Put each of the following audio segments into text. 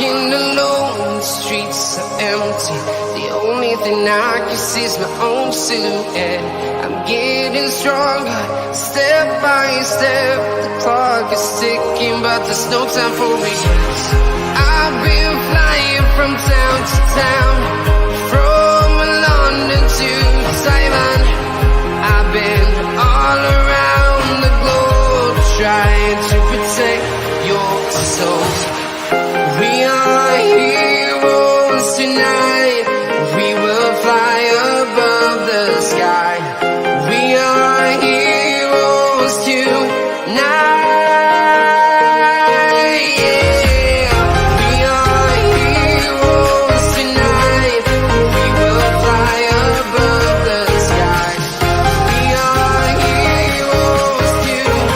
walking alone, the streets are empty. The only thing I can see is my own silhouette. I'm getting stronger, step by step. The clock is ticking, but there's no time for regrets. I've been flying from town to town, from London to Taiwan. I've been all around the globe, trying to protect your soul. We are heroes tonight. We will fly above the sky. We are heroes tonight. Yeah. We are heroes tonight. We will fly above the sky. We are heroes tonight.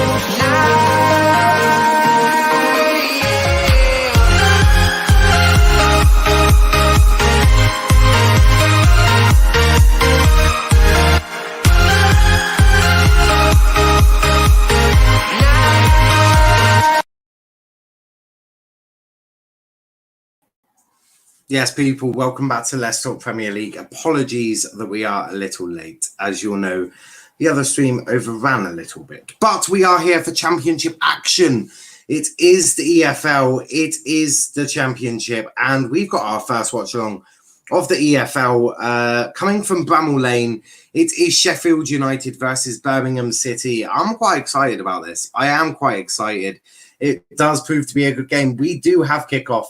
Yes, people, welcome back to Let's Talk Premier League. Apologies that we are a little late. As you'll know, the other stream overran a little bit. But we are here for Championship action. It is the EFL, it is the Championship, and we've got our first watch-along of the EFL coming from Bramall Lane. It is Sheffield United versus Birmingham City. I'm quite excited about this. I am quite excited. It does prove to be a good game. We do have kickoff.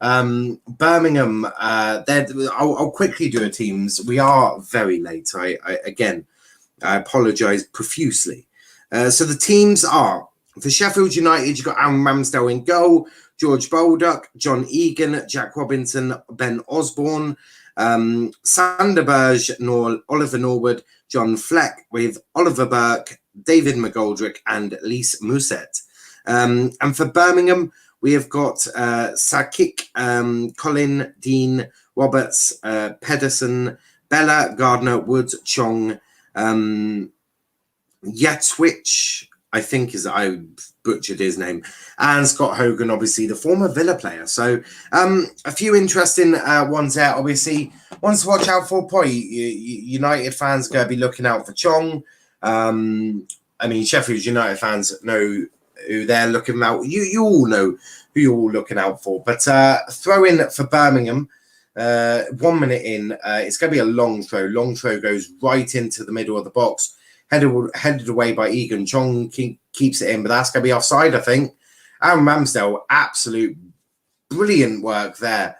Birmingham, I'll quickly do a teams. We are very late. I apologise profusely. So the teams are, for Sheffield United, you've got Aaron Ramsdale in goal, George Baldock, John Egan, Jack Robinson, Ben Osborne, Sander Berge, Oliver Norwood, John Fleck with Oliver Burke, David McGoldrick and Lise Mousset. And for Birmingham, we have got Sakik, Colin, Dean, Roberts, Pedersen, Bella, Gardner, Woods, Chong, Yatwich, I think I butchered his name, and Scott Hogan, obviously the former Villa player. So a few interesting ones there. Obviously, ones to watch out for. Probably United fans are going to be looking out for Chong. I mean, Sheffield United fans know who they're looking out. You all know who you're all looking out for. But throw in for Birmingham. 1 minute in, it's going to be a long throw. Long throw goes right into the middle of the box. Headed away by Egan. Chong keeps it in, but that's going to be offside, I think. Aaron Ramsdale, absolute brilliant work there.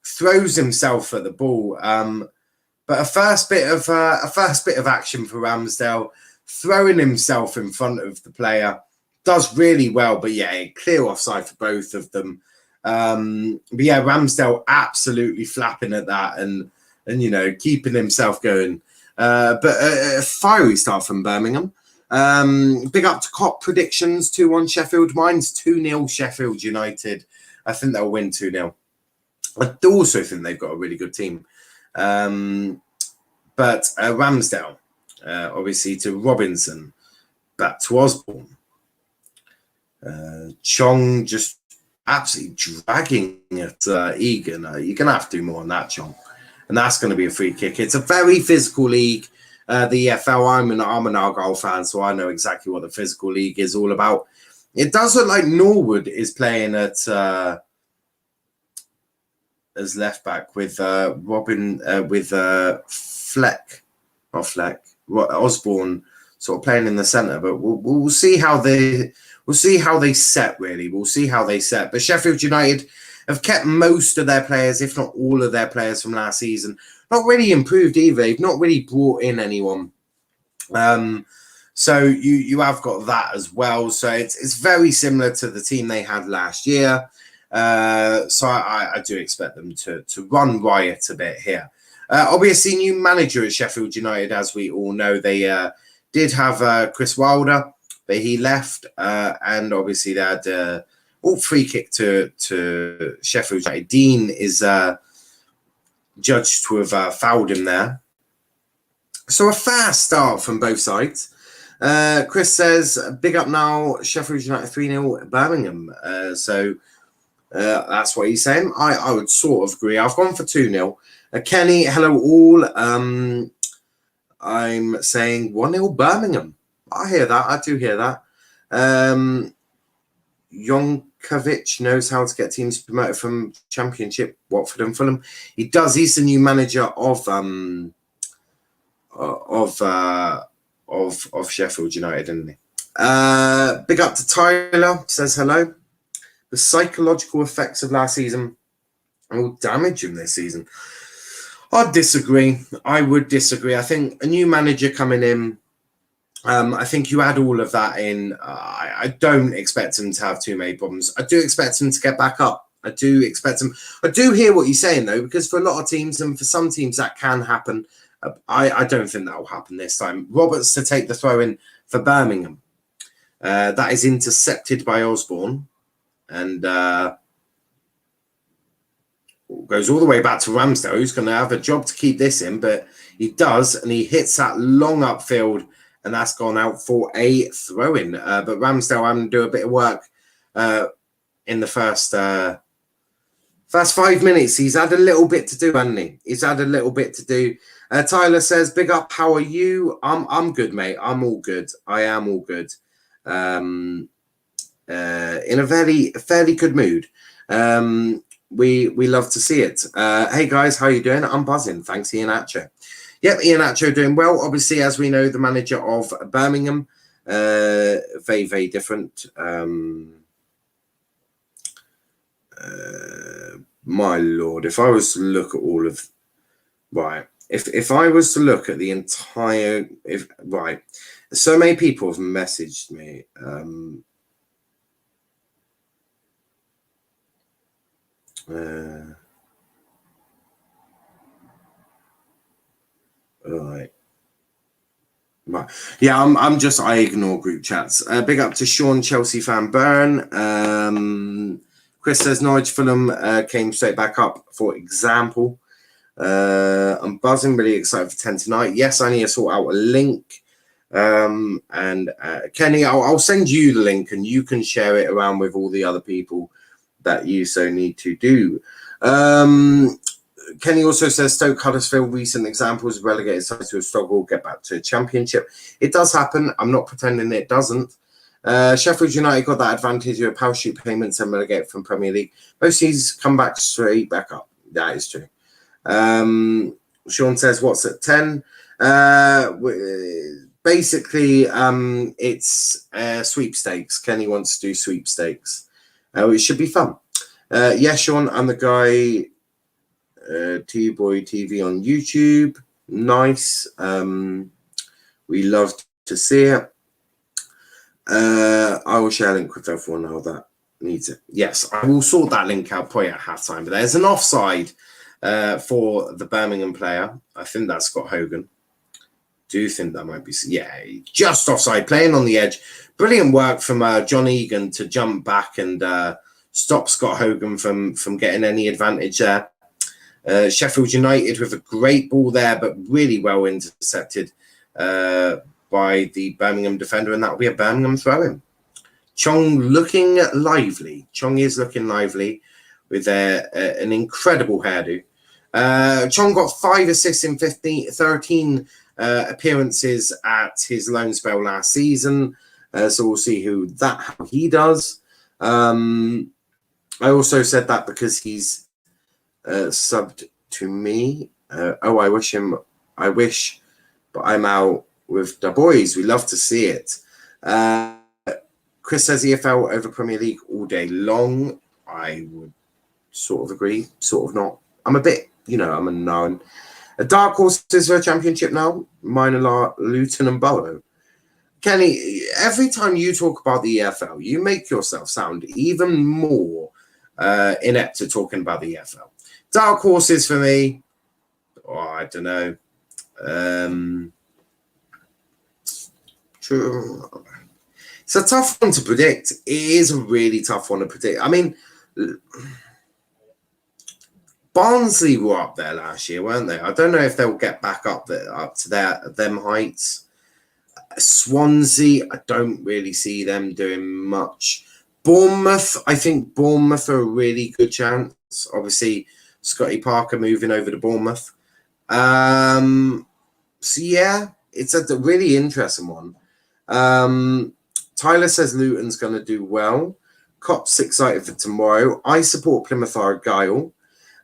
Throws himself at the ball. But a first bit of action for Ramsdale, throwing himself in front of the player. Does really well, but yeah, clear offside for both of them. But yeah, Ramsdale absolutely flapping at that and you know, keeping himself going. But a fiery start from Birmingham. Big up to Cop predictions, 2-1 Sheffield. Mine's 2-0 Sheffield United. I think they'll win 2-0. I also think they've got a really good team. But Ramsdale, obviously to Robinson, back to Osborne. Chong just absolutely dragging at Egan. You're going to have to do more on that, Chong. And that's going to be a free kick. It's a very physical league, the EFL. I'm an Argyle fan, so I know exactly what the physical league is all about. It does look like Norwood is playing at as left back with Osborne sort of playing in the centre. But we'll see how they set. Really, we'll see how they set. But Sheffield United have kept most of their players, if not all of their players from last season. Not really improved either. They've not really brought in anyone. So you have got that as well. So it's very similar to the team they had last year. So I do expect them to run riot a bit here. Obviously, new manager at Sheffield United, as we all know. They did have Chris Wilder, but he left. And obviously they had free kick to Sheffield United. Dean is judged to have fouled him there. So a fast start from both sides. Chris says, big up now, Sheffield United 3-0 Birmingham. So That's what he's saying. I would sort of agree. I've gone for 2-0. Kenny, hello all. I'm saying 1-0 Birmingham. I hear that. I do hear that. Jonkovic knows how to get teams promoted from Championship, Watford and Fulham. He does. He's the new manager of Sheffield United, isn't he? Big up to Tyler, says hello. The psychological effects of last season will damage him this season. I'd disagree. I would disagree. I think a new manager coming in, I think you add all of that in. I don't expect him to have too many problems. I do expect him to get back up. I do expect him. I do hear what you're saying, though, because for a lot of teams and for some teams that can happen. I don't think that will happen this time. Roberts to take the throw in for Birmingham. That is intercepted by Osborne. And goes all the way back to Ramsdale, who's going to have a job to keep this in, but he does, and he hits that long upfield, and that's gone out for a throw-in. But Ramsdale having to do a bit of work in the first 5 minutes. He's had a little bit to do, hasn't he? He's had a little bit to do. Tyler says, "Big up, how are you?" I'm good, mate. I'm all good. I am all good. In a fairly good mood. We love to see it. Hey guys, how you doing? I'm buzzing. Thanks, Ian Atcho. Yep, Ian Atcho doing well. Obviously, as we know, the manager of Birmingham, very, very different. My lord, if I was to look at all of if I was to look at the entire so many people have messaged me. Right. Yeah, I ignore group chats. Big up to Sean, Chelsea fan Burn. Chris says Norwich Fulham came straight back up, for example. I'm buzzing, really excited for 10 tonight. Yes, I need to sort out a link. And Kenny, I'll send you the link and you can share it around with all the other people that you so need to do. Kenny also says Stoke Huddersfield, recent examples of relegated sides who have struggled get back to the Championship. It does happen. I'm not pretending it doesn't. Sheffield United got that advantage of parachute payments and relegated from Premier League. Most teams come back straight back up. That is true. Sean says, what's at 10? Basically, it's sweepstakes. Kenny wants to do sweepstakes. It should be fun. Yeah, Sean, I'm the guy, T-Boy TV on YouTube. Nice. We love to see it. I will share a link with everyone how that needs it. Yes, I will sort that link out probably at halftime. But there's an offside for the Birmingham player. I think that's Scott Hogan. Do you think that might be? Yeah, just offside, playing on the edge. Brilliant work from John Egan to jump back and stop Scott Hogan from getting any advantage there. Sheffield United with a great ball there, but really well intercepted by the Birmingham defender, and that will be a Birmingham throw-in. Chong looking lively. Chong is looking lively with an incredible hairdo. Chong got 5 assists in 13 appearances at his loan spell last season. So we'll see how he does. I also said that because he's subbed to me. I wish, but I'm out with the boys. We love to see it. Chris says EFL over Premier League all day long. I would sort of agree, sort of not. I'm a bit, I'm a known. A dark horse is for a championship now. Mine are Luton and Borough. Kenny, every time you talk about the EFL, you make yourself sound even more inept at talking about the EFL. Dark horses for me. Oh, I don't know. True. It's a tough one to predict. It is a really tough one to predict. I mean, Barnsley were up there last year, weren't they? I don't know if they'll get back up to them heights. Swansea, I don't really see them doing much. Bournemouth, I think Bournemouth are a really good chance. Obviously, Scotty Parker moving over to Bournemouth. So yeah, it's a really interesting one. Tyler says Luton's going to do well. Cop's excited for tomorrow. I support Plymouth Argyle.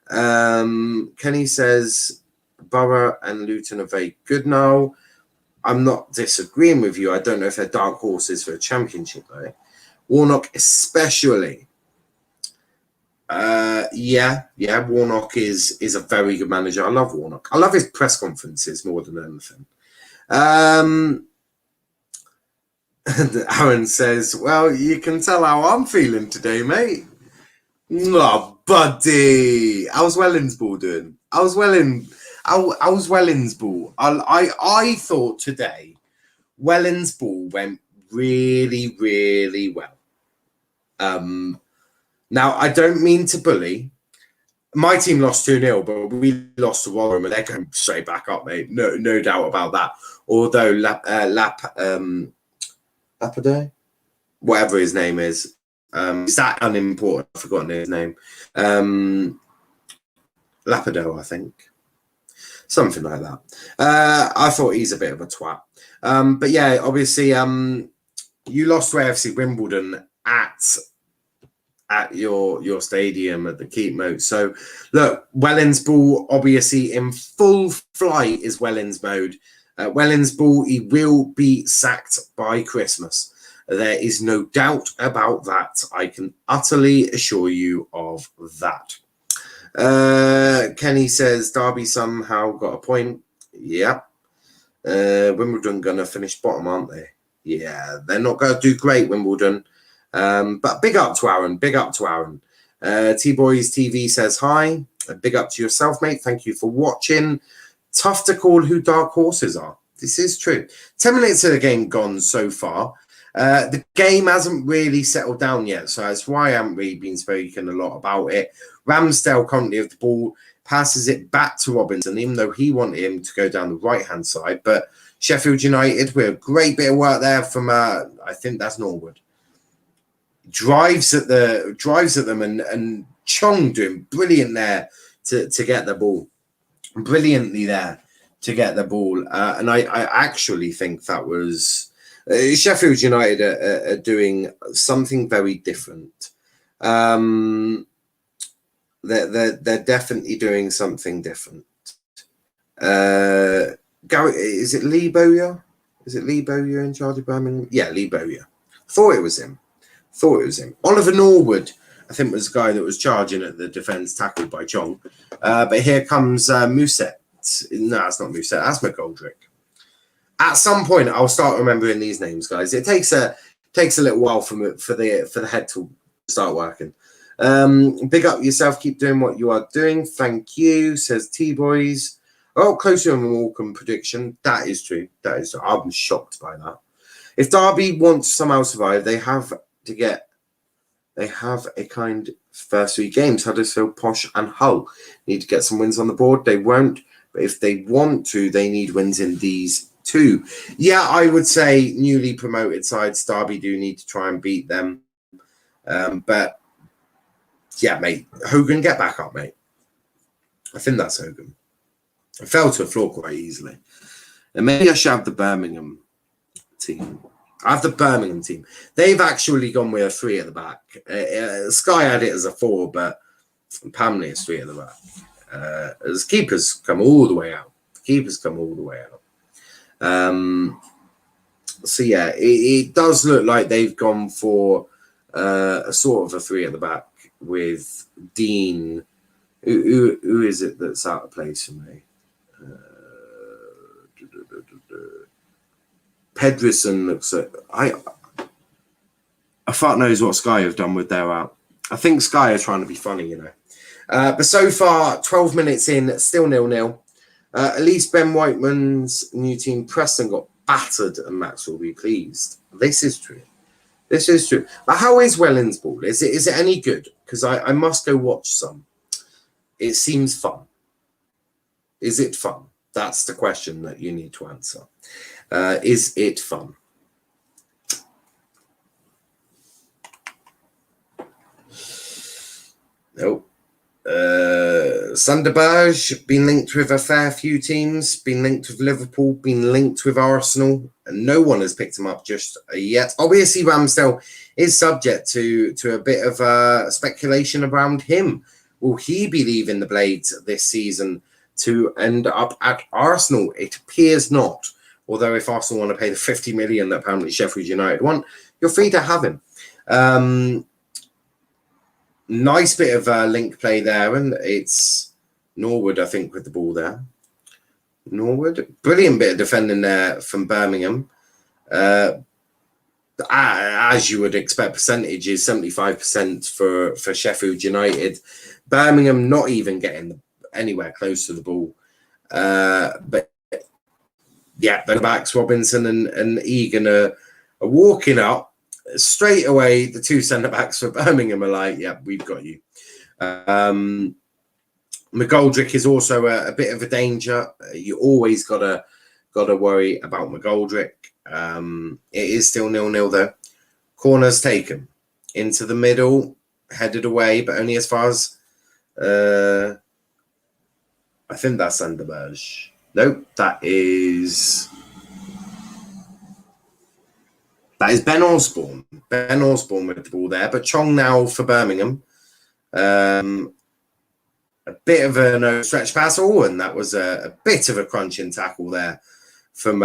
Kenny says Borough and Luton are very good now. I'm not disagreeing with you. I don't know if they're dark horses for a championship though. Warnock especially. Warnock is a very good manager. I love Warnock. I love his press conferences more than anything. Aaron says, well, you can tell how I'm feeling today, mate. Oh, buddy. How's Wellens Ball doing? How's Wellens Ball? I thought today Wellens Ball went really, really well. Now, I don't mean to bully. My team lost 2-0, but we lost to Rotherham, and they're going straight back up, mate. No doubt about that. Although Lapadé, whatever his name is that unimportant? I've forgotten his name. Lapadé, I think. Something like that. I thought he's a bit of a twat. But yeah, obviously, you lost to AFC Wimbledon at your stadium at the Keep Moat. So look, Wellens Ball obviously in full flight is Wellens mode. Wellens Ball, he will be sacked by Christmas. There is no doubt about that. I can utterly assure you of that. Kenny says Derby somehow got a point. Yep. Wimbledon gonna finish bottom, aren't they? Yeah, they're not gonna do great, Wimbledon. But big up to Aaron. Big up to Aaron. T-Boys TV says hi. Big up to yourself, mate. Thank you for watching. Tough to call who dark horses are. This is true. 10 minutes of the game gone so far. The game hasn't really settled down yet, so that's why I haven't really been speaking a lot about it. Ramsdale currently of the ball, passes it back to Robinson, even though he wanted him to go down the right-hand side. But Sheffield United, with a great bit of work there from, I think that's Norwood. Drives at them and Chong doing brilliant there to get the ball. Brilliantly there to get the ball. And I actually think that was... Sheffield United are doing something very different. They're definitely doing something different. Gary, is it Lee Bowyer? Is it Lee Bowyer in charge of Birmingham? Yeah, Lee Bowyer. Thought it was him. Oliver Norwood, I think, was the guy that was charging at the defence, tackled by Chong. But here comes Mousset. No, it's not Mousset. That's McGoldrick. At some point, I'll start remembering these names, guys. It takes a little while for the head to start working. Big up yourself. Keep doing what you are doing. Thank you, says T-Boys. Oh, closer than Morecambe prediction. That is true. I'm shocked by that. If Derby want to somehow survive, they have a kind first 3 games. Huddersfield, Posh, and Hull need to get some wins on the board. They won't, but if they want to, they need wins in these 2. Yeah, I would say newly promoted sides, Derby do need to try and beat them. But yeah, mate, Hogan, get back up, mate. I think that's Hogan. I fell to the floor quite easily. And maybe I should have the Birmingham team. I have the Birmingham team. They've actually gone with a 3 at the back. Sky had it as a 4, but Pamley is 3 at the back. As keepers come all the way out. So yeah, it does look like they've gone for a sort of a 3 at the back with Dean. Who is it that's out of place for me? Pedersen looks at I fuck knows what Sky have done with their out. I think Sky are trying to be funny, you know. But so far, 12 minutes in, still 0-0. At least Ben Whiteman's new team, Preston, got battered, and Max will be pleased. This is true. But how is Wellens Ball? Is it any good? Because I must go watch some. It seems fun. Is it fun? That's the question that you need to answer. Is it fun? Nope. Sunderberg, been linked with a fair few teams, been linked with Liverpool, been linked with Arsenal, and no one has picked him up just yet. Obviously, Ramsdale is subject to a bit of speculation around him. Will he be leaving the Blades this season to end up at Arsenal? It appears not. Although if Arsenal want to pay the 50 million that apparently Sheffield United want, you're free to have him. Nice bit of link play there, and it's Norwood, I think, with the ball there. Norwood, brilliant bit of defending there from Birmingham. As you would expect, percentage is 75% for Sheffield United. Birmingham not even getting anywhere close to the ball. But yeah, the backs, Robinson and Egan are walking up. Straight away, the two centre-backs for Birmingham are like, yeah, we've got you. McGoldrick is also a bit of a danger. You always gotta worry about McGoldrick. It is still 0-0 though. Corners taken into the middle, headed away, but only as far as I think that's Sunderberg. Nope, that is Ben Osborne. Ben Osborne with the ball there, but Chong now for Birmingham. A bit of a no stretch pass, and that was a bit of a crunching tackle there from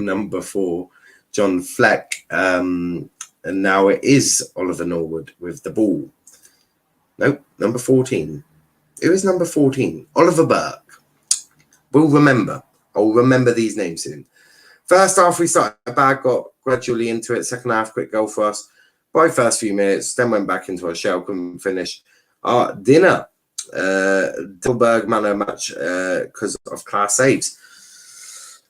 number 4, John Fleck. And now it is Oliver Norwood with the ball. Nope, number 14. Who is number 14? Oliver Burke. We'll remember. I'll remember these names soon. First half, we started bad, got gradually into it. Second half, quick goal for us. By first few minutes, then went back into our shell, couldn't finish our dinner. Dilberg man of match because of class saves.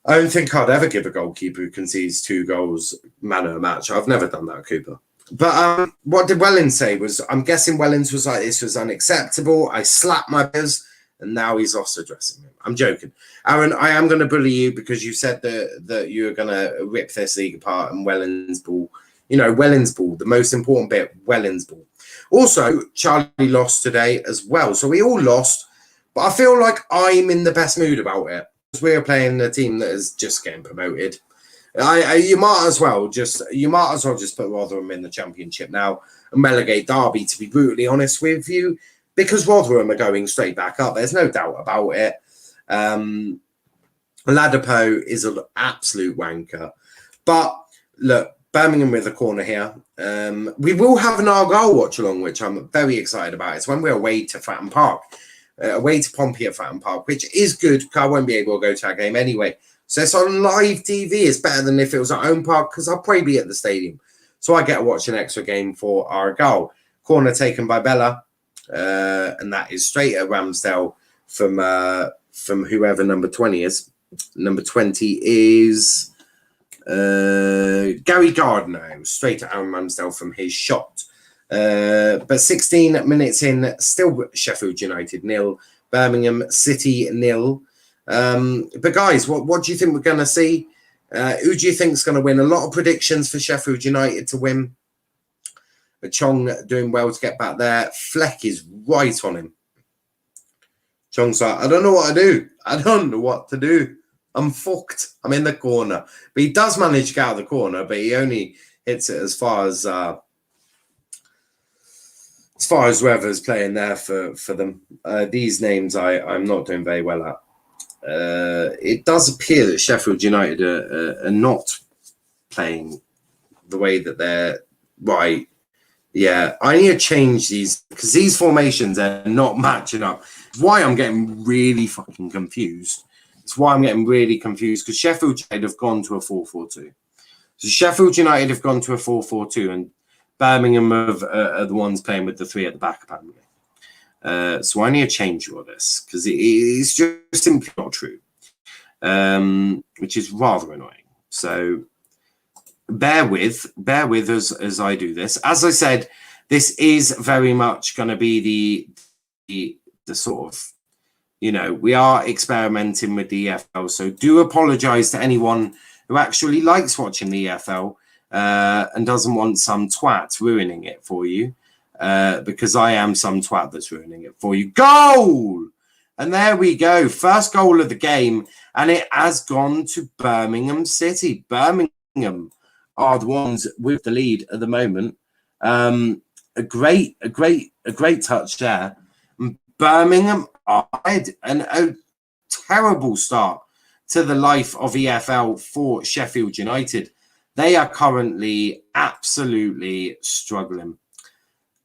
I don't think I'd ever give a goalkeeper who concedes 2 goals man of match. I've never done that, Cooper. But what did Wellens say was, I'm guessing Wellens was like, this was unacceptable. I slapped my peers. And now he's lost the dressing room. I'm joking. Aaron, I am going to bully you because you said that you were going to rip this league apart and Wellens ball. You know, Wellens ball, the most important bit, Wellens ball. Also, Charlie lost today as well. So we all lost. But I feel like I'm in the best mood about it. Because we're playing a team that is just getting promoted. You might as well just put Rotherham in the Championship now and relegate Derby, to be brutally honest with you. Because Rotherham are going straight back up. There's no doubt about it. Ladapo is an absolute wanker. But look, Birmingham with a corner here. We will have an Argyle watch-along, which I'm very excited about. It's when we're away to Fratton Park. Away to Pompey at Fratton Park, which is good because I won't be able to go to that game anyway. So it's on live TV. It's better than if it was at home park because I'll probably be at the stadium. So I get to watch an extra game for Argyle. Corner taken by Bella. And that is straight at Ramsdale from whoever number 20 is. Number 20 is Gary Gardner, straight at Aaron Ramsdale from his shot. But 16 minutes in, still Sheffield United 0, Birmingham City 0. But guys, what do you think we're going to see? Who do you think is going to win? A lot of predictions for Sheffield United to win. Chong doing well to get back there. Fleck is right on him. Chong's like, I don't know what to do. I don't know what to do. I'm fucked. I'm in the corner. But he does manage to get out of the corner, but he only hits it as far as whoever's playing there for them. These names I'm not doing very well at. It does appear that Sheffield United are not playing the way that they're right. Yeah, I need to change these because these formations are not matching up. It's why I'm getting really fucking confused. It's why I'm getting really confused because Sheffield United have gone to a 4-4-2. So Sheffield United have gone to a 4-4-2 and Birmingham are the ones playing with the 3 at the back apparently. So I need to change all this because it's just simply not true, which is rather annoying. So bear with us as I do this. As I said, this is very much going to be the sort of, we are experimenting with the EFL. So do apologise to anyone who actually likes watching the EFL and doesn't want some twat ruining it for you. because I am some twat that's ruining it for you. Goal! And there we go. First goal of the game. And it has gone to Birmingham City. Birmingham are the ones with the lead at the moment. A great touch there. Birmingham are ahead, and a terrible start to the life of EFL for Sheffield United. They are currently absolutely struggling.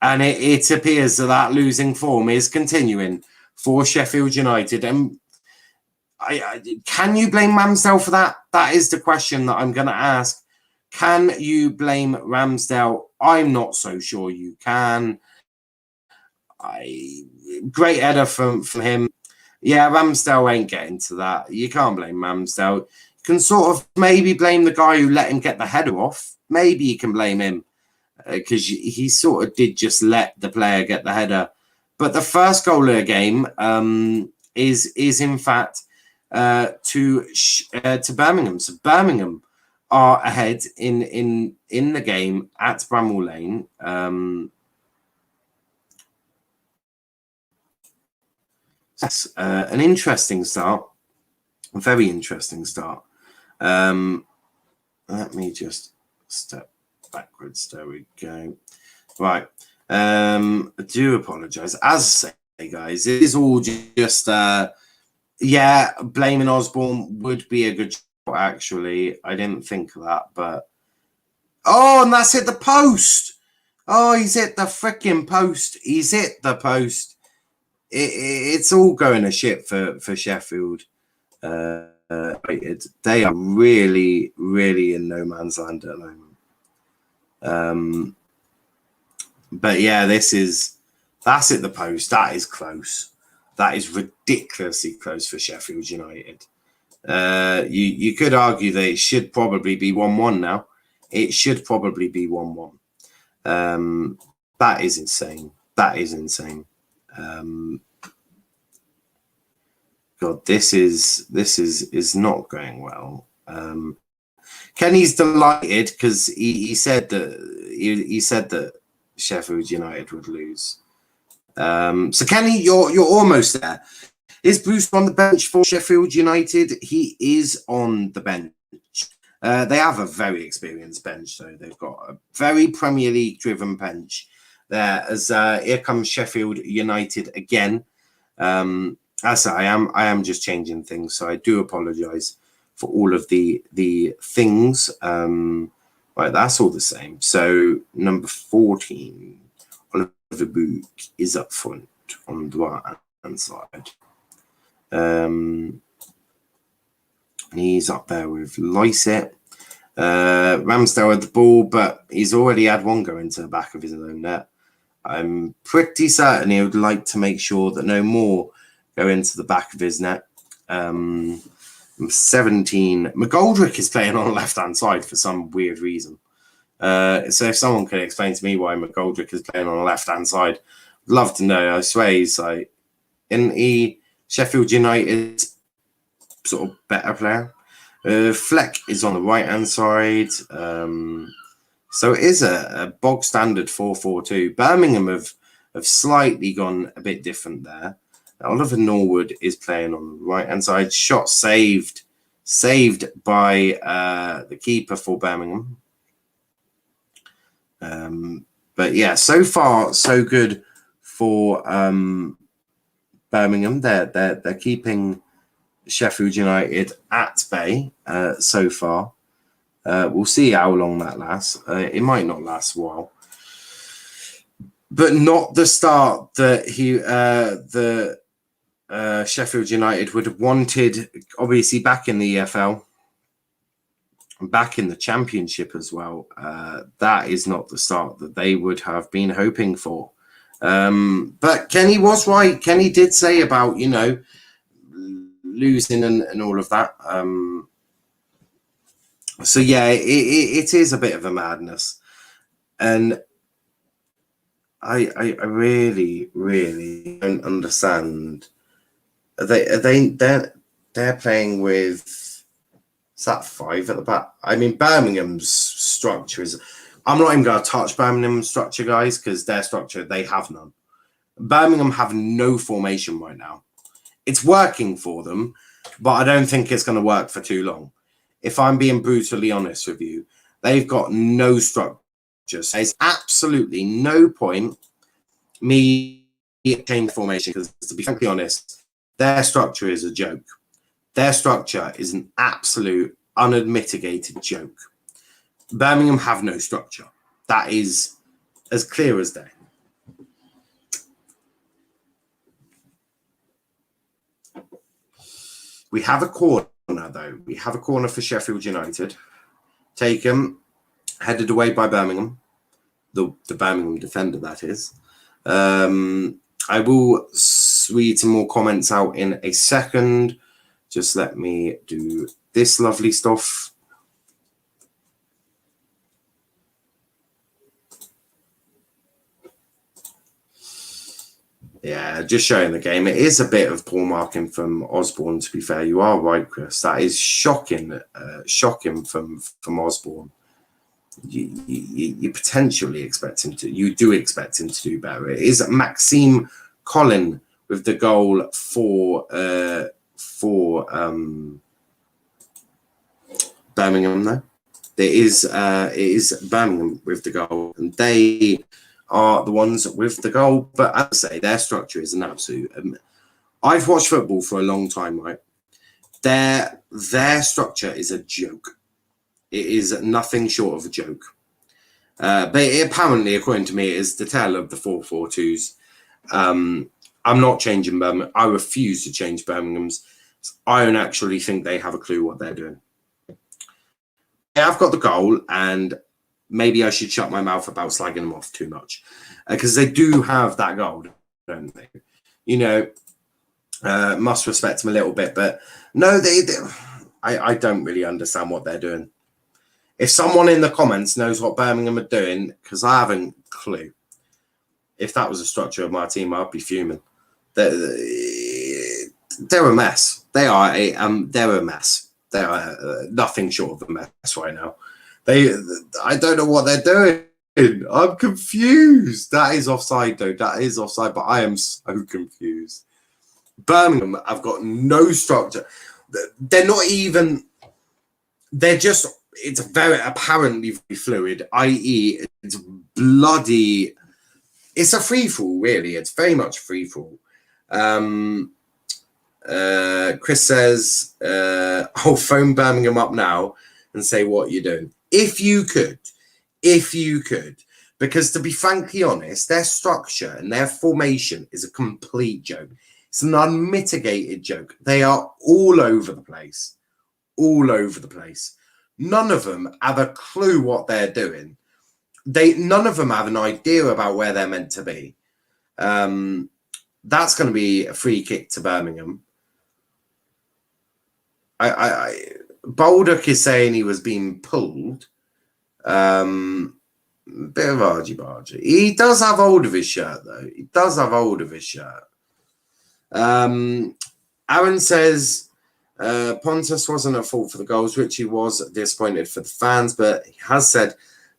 And it appears that losing form is continuing for Sheffield United. And can you blame Ramsdale for that? That is the question that I'm going to ask. Can you blame Ramsdale? I'm not so sure you can. Great header from him. Yeah, Ramsdale ain't getting to that. You can't blame Ramsdale. You can sort of maybe blame the guy who let him get the header off. Maybe you can blame him because he sort of did just let the player get the header. But the first goal of the game is in fact to Birmingham. So Birmingham are ahead in the game at Bramall Lane. That's an interesting start, a very interesting start. Let me just step backwards. There we go. Right. I do apologise. As I say, guys, it is all just yeah, blaming Osborne would be a good shot, actually. I didn't think of that, but oh, and that's hit the post. Oh, he's hit the freaking post. He's hit the post. It's all going to shit for Sheffield. They are really, really in no man's land at the moment. But yeah, that's at the post. That is close. That is ridiculously close for Sheffield United. You could argue that it should probably be 1-1 now. It should probably be 1-1. That is insane. That is insane. God, this is not going well. Kenny's delighted because he said that Sheffield United would lose. So Kenny, you're almost there. Is Bruce on the bench for Sheffield United? He is on the bench. They have a very experienced bench, so they've got a very Premier League driven bench there. As here comes Sheffield United again. As I am just changing things, so I do apologise for all of the things. Right, that's all the same. So number 14, Oliver Book is up front on the right hand side. He's up there with Lysett. Ramsdale had the ball, but he's already had one go into the back of his own net. I'm pretty certain he would like to make sure that no more go into the back of his net. 17. McGoldrick is playing on the left-hand side for some weird reason. So if someone could explain to me why McGoldrick is playing on the left-hand side, I'd love to know. I swear he's like in Sheffield United sort of better player. Fleck is on the right-hand side. So it is a bog standard 4-4-2. Birmingham have slightly gone a bit different there. Oliver Norwood is playing on the right-hand side. Shot saved by the keeper for Birmingham. But yeah, so far so good for Birmingham. They're keeping Sheffield United at bay so far. We'll see how long that lasts. It might not last a while, but not the start that Sheffield United would have wanted. Obviously, back in the EFL, back in the Championship as well. That is not the start that they would have been hoping for. But Kenny was right. Kenny did say about losing and all of that. So yeah, it is a bit of a madness, and I really don't understand. They're playing with, is that 5 at the back? I mean, Birmingham's structure is. I'm not even going to touch Birmingham's structure, guys, because their structure, they have none. Birmingham have no formation right now. It's working for them, but I don't think it's going to work for too long. If I'm being brutally honest with you, they've got no structure. So there's absolutely no point me changing formation because, to be frankly honest, their structure is a joke. Their structure is an absolute, unmitigated joke. Birmingham have no structure. That is as clear as day. We have a corner, though. We have a corner for Sheffield United. Taken, headed away by Birmingham. The Birmingham defender, that is. I will read some more comments out in a second. Just let me do this lovely stuff. Yeah, just showing the game. It is a bit of poor marking from Osborne, to be fair. You are right, Chris. That is shocking, shocking from Osborne. You potentially expect him to. You do expect him to do better. It is Maxime Collin with the goal for Birmingham, though. It is Birmingham with the goal, and they are the ones with the goal. But as I say, their structure is an absolute. I've watched football for a long time, right? Their structure is a joke. It is nothing short of a joke. But apparently, according to me, it is the tale of the 4-4-2s. I'm not changing Birmingham. I refuse to change Birmingham's. I don't actually think they have a clue what they're doing. Yeah, I've got the goal, and maybe I should shut my mouth about slagging them off too much. Because they do have that goal, don't they? You know, must respect them a little bit. But no, I don't really understand what they're doing. If someone in the comments knows what Birmingham are doing, because I haven't a clue. If that was a structure of my team, I'd be fuming. They're a mess. They're a mess. They are nothing short of a mess right now. I don't know what they're doing. I'm confused. That is offside, though. That is offside, but I am so confused. Birmingham have got no structure. They're not even. They're just. It's very apparently fluid, i.e., it's bloody. It's a free fall, really. It's very much free fall. Chris says, "I'll phone Birmingham up now and say what you're doing." If you could, because to be frankly honest, their structure and their formation is a complete joke. It's an unmitigated joke. They are all over the place. None of them have a clue what they're doing. None of them have an idea about where they're meant to be. That's going to be a free kick to Birmingham. Baldock is saying he was being pulled. Bit of argy-bargy. He does have hold of his shirt, though. Aaron says, Pontus wasn't at fault for the goals. Richie was disappointed for the fans, but he has said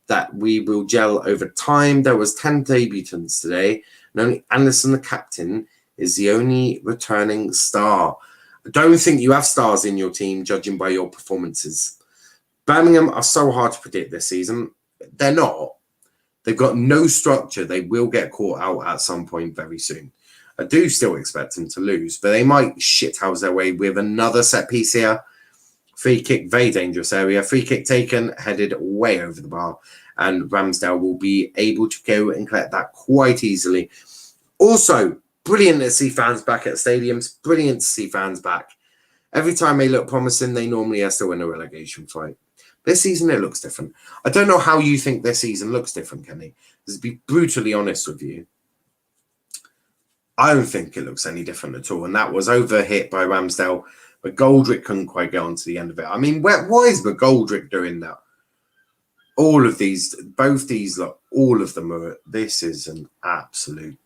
that we will gel over time. There was 10 debutants today, and only Anderson, the captain, is the only returning star. I don't think you have stars in your team, judging by your performances. Birmingham are so hard to predict this season. They're not. They've got no structure. They will get caught out at some point very soon. I do still expect them to lose, but they might shithouse their way with another set piece here. Free kick, very dangerous area. Free kick taken, headed way over the bar, and Ramsdale will be able to go and collect that quite easily. Also, brilliant to see fans back at stadiums. Brilliant to see fans back. Every time they look promising, they normally are still in a relegation fight. This season, it looks different. I don't know how you think this season looks different, Kenny. To be brutally honest with you, I don't think it looks any different at all. And that was overhit by Ramsdale, but Goldrick couldn't quite get on to the end of it. I mean, why is McGoldrick doing that? All of these, both these, look, all of them are. This is an absolute.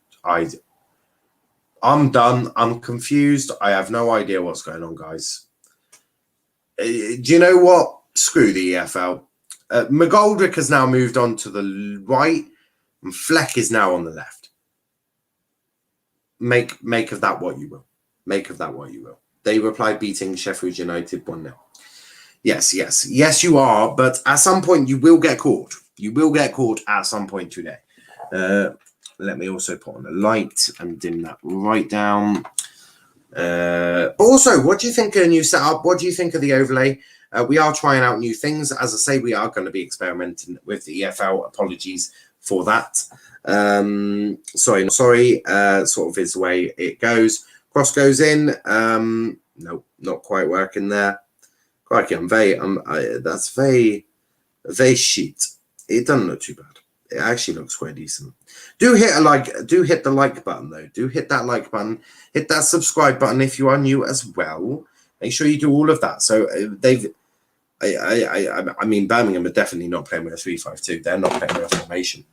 I'm done. I'm confused. I have no idea what's going on, guys. Do you know what? Screw the EFL. McGoldrick has now moved on to the right, and Fleck is now on the left. Make of that what you will. Make of that what you will. They replied, beating Sheffield United 1-0. Yes, you are. But at some point, you will get caught. You will get caught at some point today. Let me also put on a light and dim that right down. Also, what do you think of a new setup? What do you think of the overlay? We are trying out new things. As I say, we are going to be experimenting with the EFL. Apologies for that. Sorry. Sort of is the way it goes. Cross goes in. No, not quite working there. Crikey, that's very shit. It doesn't look too bad. It actually looks quite decent. Do hit the like button though. Do hit that like button. Hit that subscribe button if you are new as well. Make sure you do all of that. So I mean, Birmingham are definitely not playing with a 3-5-2. They're not playing with a formation.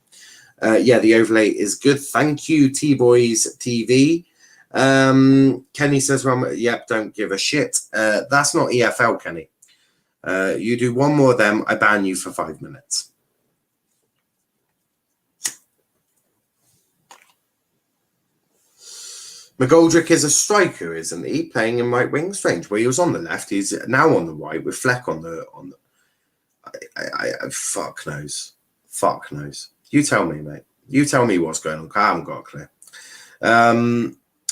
Yeah, the overlay is good. Thank you, T-Boys TV. Kenny says, well, yep, don't give a shit. That's not EFL, Kenny. You do one more of them, I ban you for 5 minutes. McGoldrick is a striker, isn't he? Playing in right wing. Strange. Well, he was on the left. He's now on the right with Fleck on the. Fuck knows. Fuck knows. You tell me, mate. You tell me what's going on. I haven't got a clue.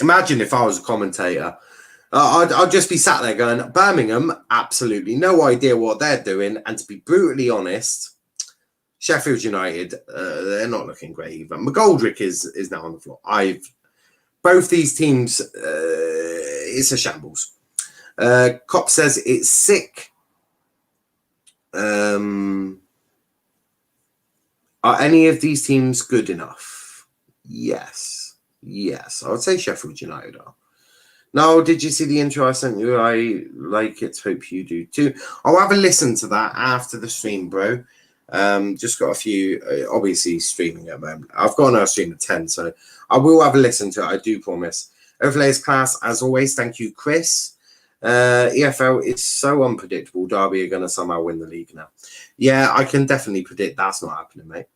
Imagine if I was a commentator. I'd just be sat there going, Birmingham, absolutely no idea what they're doing. And to be brutally honest, Sheffield United, they're not looking great either. McGoldrick is now on the floor. Both these teams, it's a shambles. Cop says it's sick. Are any of these teams good enough? Yes. I would say Sheffield United are. No, did you see the intro I sent you? I like it. Hope you do too. I'll have a listen to that after the stream, bro. Just got a few, obviously streaming at the moment. I've got another stream at 10, so I will have a listen to it. I do promise. Overlay is class as always. Thank you, Chris. EFL is so unpredictable. Derby are going to somehow win the league now. Yeah, I can definitely predict that's not happening, mate.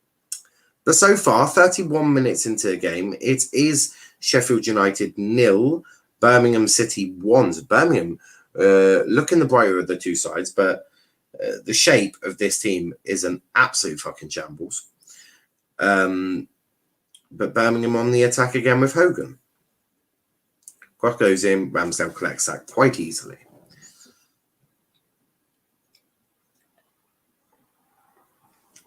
But so far, 31 minutes into the game, it is Sheffield United 0, Birmingham City 1. Birmingham looking the brighter of the two sides, but the shape of this team is an absolute fucking shambles. But Birmingham on the attack again with Hogan. Cross goes in, Ramsdale collects that quite easily.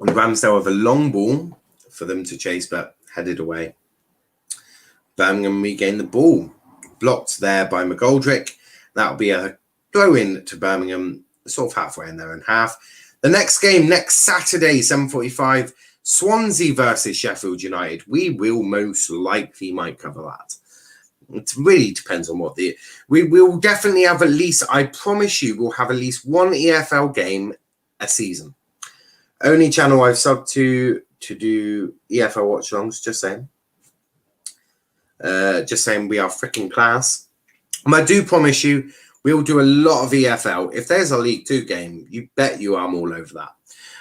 And Ramsdale with a long ball for them to chase, but headed away. Birmingham regain the ball. Blocked there by McGoldrick. That'll be a throw-in to Birmingham, sort of halfway in there and half. The next game, next Saturday, 7:45, Swansea versus Sheffield United. We will most likely might cover that. It really depends on what we will definitely have at least, I promise you, we'll have at least one EFL game a season. Only channel I've subbed to do EFL watchalongs, just saying. Just saying we are freaking class. And I do promise you, we'll do a lot of EFL. If there's a League 2 game, you bet you I'm all over that.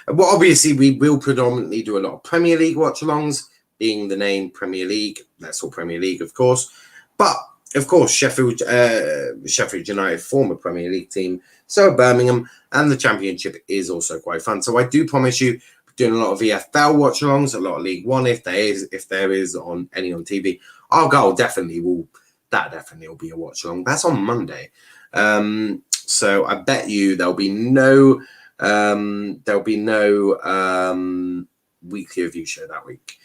Well, obviously, we will predominantly do a lot of Premier League watch-alongs, being the name Premier League. That's all Premier League, of course. But, of course, Sheffield United, former Premier League team, so Birmingham, and the Championship is also quite fun. So I do promise you, doing a lot of EFL watch-alongs, a lot of League One, if there is on any on TV. Our goal definitely will be a watch-along. That's on Monday. So I bet you there'll be no weekly review show that week.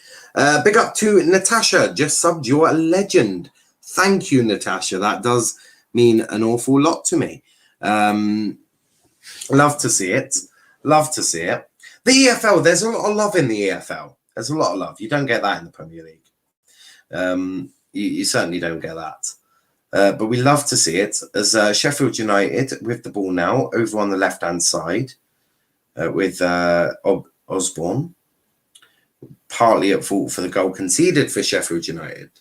Big up to Natasha, just subbed. You're a legend. Thank you, Natasha. That does mean an awful lot to me. Love to see it. The EFL, there's a lot of love in the EFL. There's a lot of love. You don't get that in the Premier League. You certainly don't get that. But we love to see it as Sheffield United with the ball now over on the left-hand side with Osborne, partly at fault for the goal conceded for Sheffield United.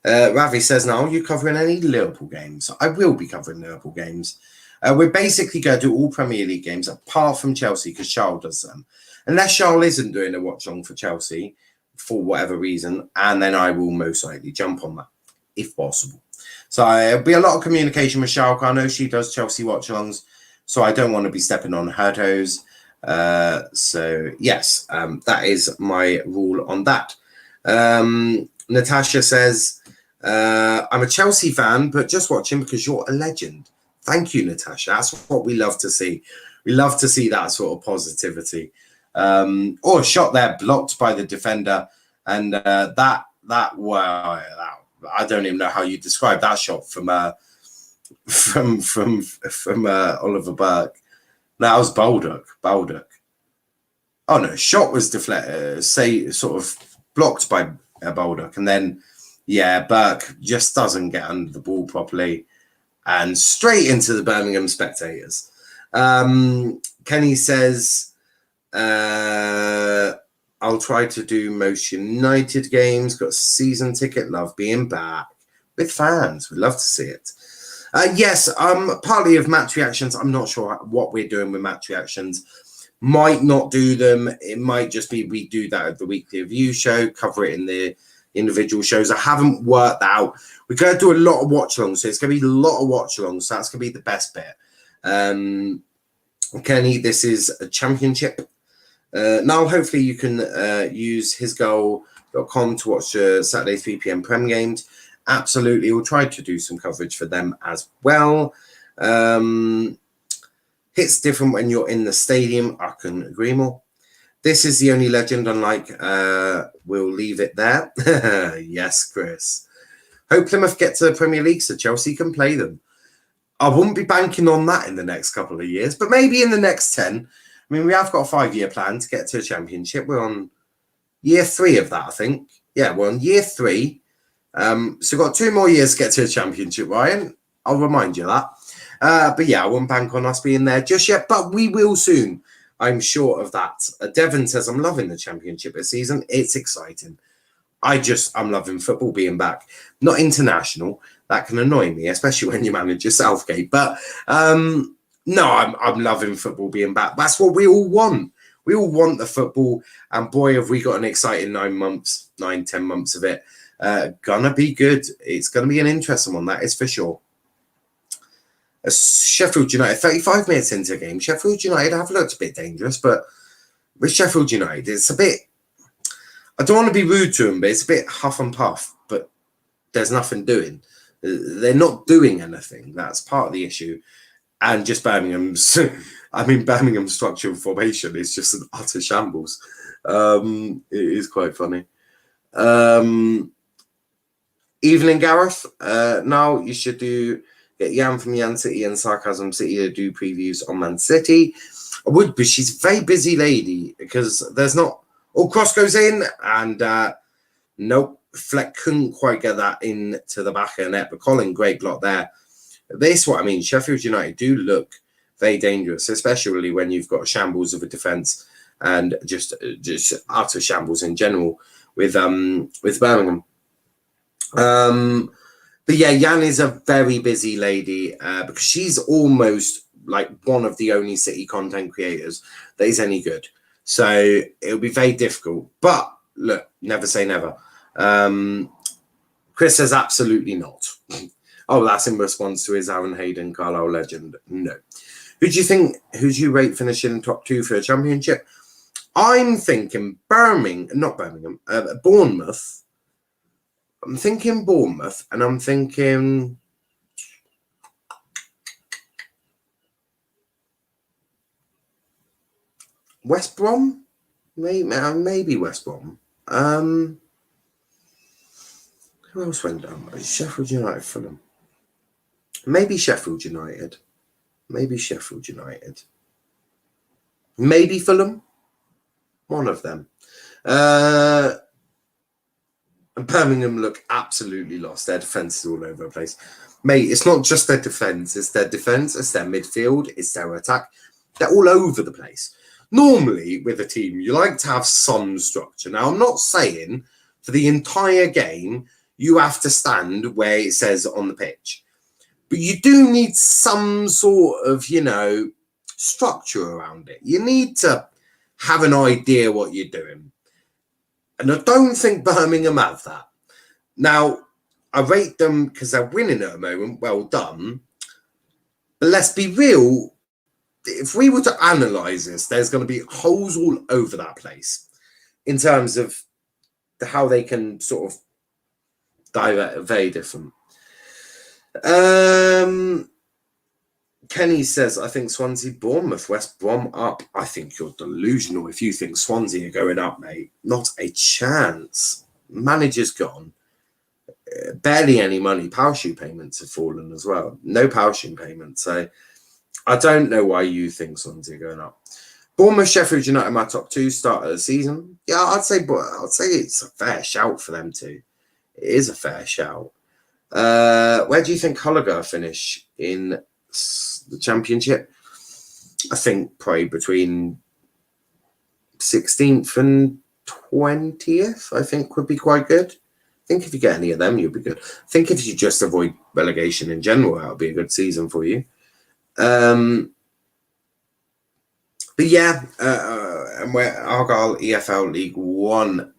Ravi says, now, are you covering any Liverpool games? I will be covering Liverpool games. We're basically going to do all Premier League games apart from Chelsea because Charles does them. unless Charles isn't doing a watch along for Chelsea for whatever reason, and then I will most likely jump on that if possible. So there'll be a lot of communication with Charles. I know she does Chelsea watch alongs, so I don't want to be stepping on her toes. So yes, that is my rule on that. Natasha says, I'm a Chelsea fan, but just watching because you're a legend. Thank you, Natasha. That's what we love to see. We love to see that sort of positivity. Or a shot there blocked by the defender, and that wow, I don't even know how you describe that shot from Oliver Burke. That was Baldock. Oh no, shot was deflected, sort of blocked by Baldock, and then Burke just doesn't get under the ball properly, and straight into the Birmingham spectators. Kenny says, I'll try to do most United games. Got a season ticket. Love being back with fans. We'd love to see it. Yes, partly of match reactions. I'm not sure what we're doing with match reactions. Might not do them. It might just be we do that at the weekly review show, cover it in the individual shows. I haven't worked that out. We're going to do a lot of watch-alongs, so it's going to be a lot of watch-alongs. So that's going to be the best bit. Kenny, this is a championship. Niall, hopefully you can use hisgoal.com to watch Saturday 3 p.m. Prem games. Absolutely. We'll try to do some coverage for them as well. It's different when you're in the stadium. I couldn't agree more. This is the only legend, unlike we'll leave it there. Yes, Chris. Hope Plymouth get to the Premier League so Chelsea can play them. I wouldn't be banking on that in the next couple of years, but maybe in the next 10. I mean, we have got a 5-year plan to get to a championship. We're on year 3 of that, I think. Yeah, we're on year 3. So we've got 2 more years to get to a championship, Ryan. I'll remind you of that. But yeah, I wouldn't bank on us being there just yet, but we will soon. I'm sure of that. Devon says, I'm loving the championship this season. It's exciting. I'm loving football being back. Not international. That can annoy me, especially when you manage your Southgate. But no, I'm loving football being back. That's what we all want. We all want the football. And boy, have we got an exciting 10 months of it. Gonna be good. It's gonna be an interesting one, that is for sure. Sheffield United, 35 minutes into the game. Sheffield United have looked a bit dangerous, but with Sheffield United, it's a bit, I don't want to be rude to them, but it's a bit huff and puff, but there's nothing doing. They're not doing anything. That's part of the issue. And just Birmingham's structure and formation is just an utter shambles. It is quite funny. Evelyn Gareth, now you should get Jan from Jan City and Sarcasm City to do previews on Man City. I would, but she's a very busy lady because there's not... Oh, cross goes in and nope, Fleck couldn't quite get that into the back of the net. But Colin, great block there. This is what I mean. Sheffield United do look very dangerous, especially when you've got shambles of a defence and just utter shambles in general with Birmingham. But yeah, Jan is a very busy lady because she's almost like one of the only City content creators that is any good. So it'll be very difficult. But look, never say never. Chris says absolutely not. Oh, that's in response to his Aaron Hayden Carlisle legend. No. Who do you rate finishing top 2 for a championship? I'm thinking Bournemouth. I'm thinking Bournemouth, and I'm thinking West Brom, maybe West Brom. Who else went down? Sheffield United, Fulham. Maybe Sheffield United. Maybe Fulham. One of them. Birmingham look absolutely lost. Their defence is all over the place. Mate, it's not just their defence. It's their defence. It's their midfield. It's their attack. They're all over the place. Normally, with a team, you like to have some structure. Now, I'm not saying for the entire game, you have to stand where it says on the pitch. But you do need some sort of, structure around it. You need to have an idea what you're doing. And I don't think Birmingham have that. Now, I rate them because they're winning at the moment. Well done. But let's be real. If we were to analyse this, there's going to be holes all over that place in terms of how they can sort of direct. Very different. Kenny says, I think Swansea, Bournemouth, West Brom up. I think you're delusional if you think Swansea are going up, mate. Not a chance. Manager's gone. Barely any money. Parachute payments have fallen as well. No parachute payments. So I don't know why you think Swansea are going up. Bournemouth, Sheffield United, my top 2 start of the season. Yeah, I'd say it's a fair shout for them too. It is a fair shout. Where do you think Hull are finish in the Championship? I think probably between 16th and 20th, I think would be quite good. I think if you get any of them, you'll be good. I think if you just avoid relegation in general, that'll be a good season for you. But yeah, and we're Argyle EFL League One.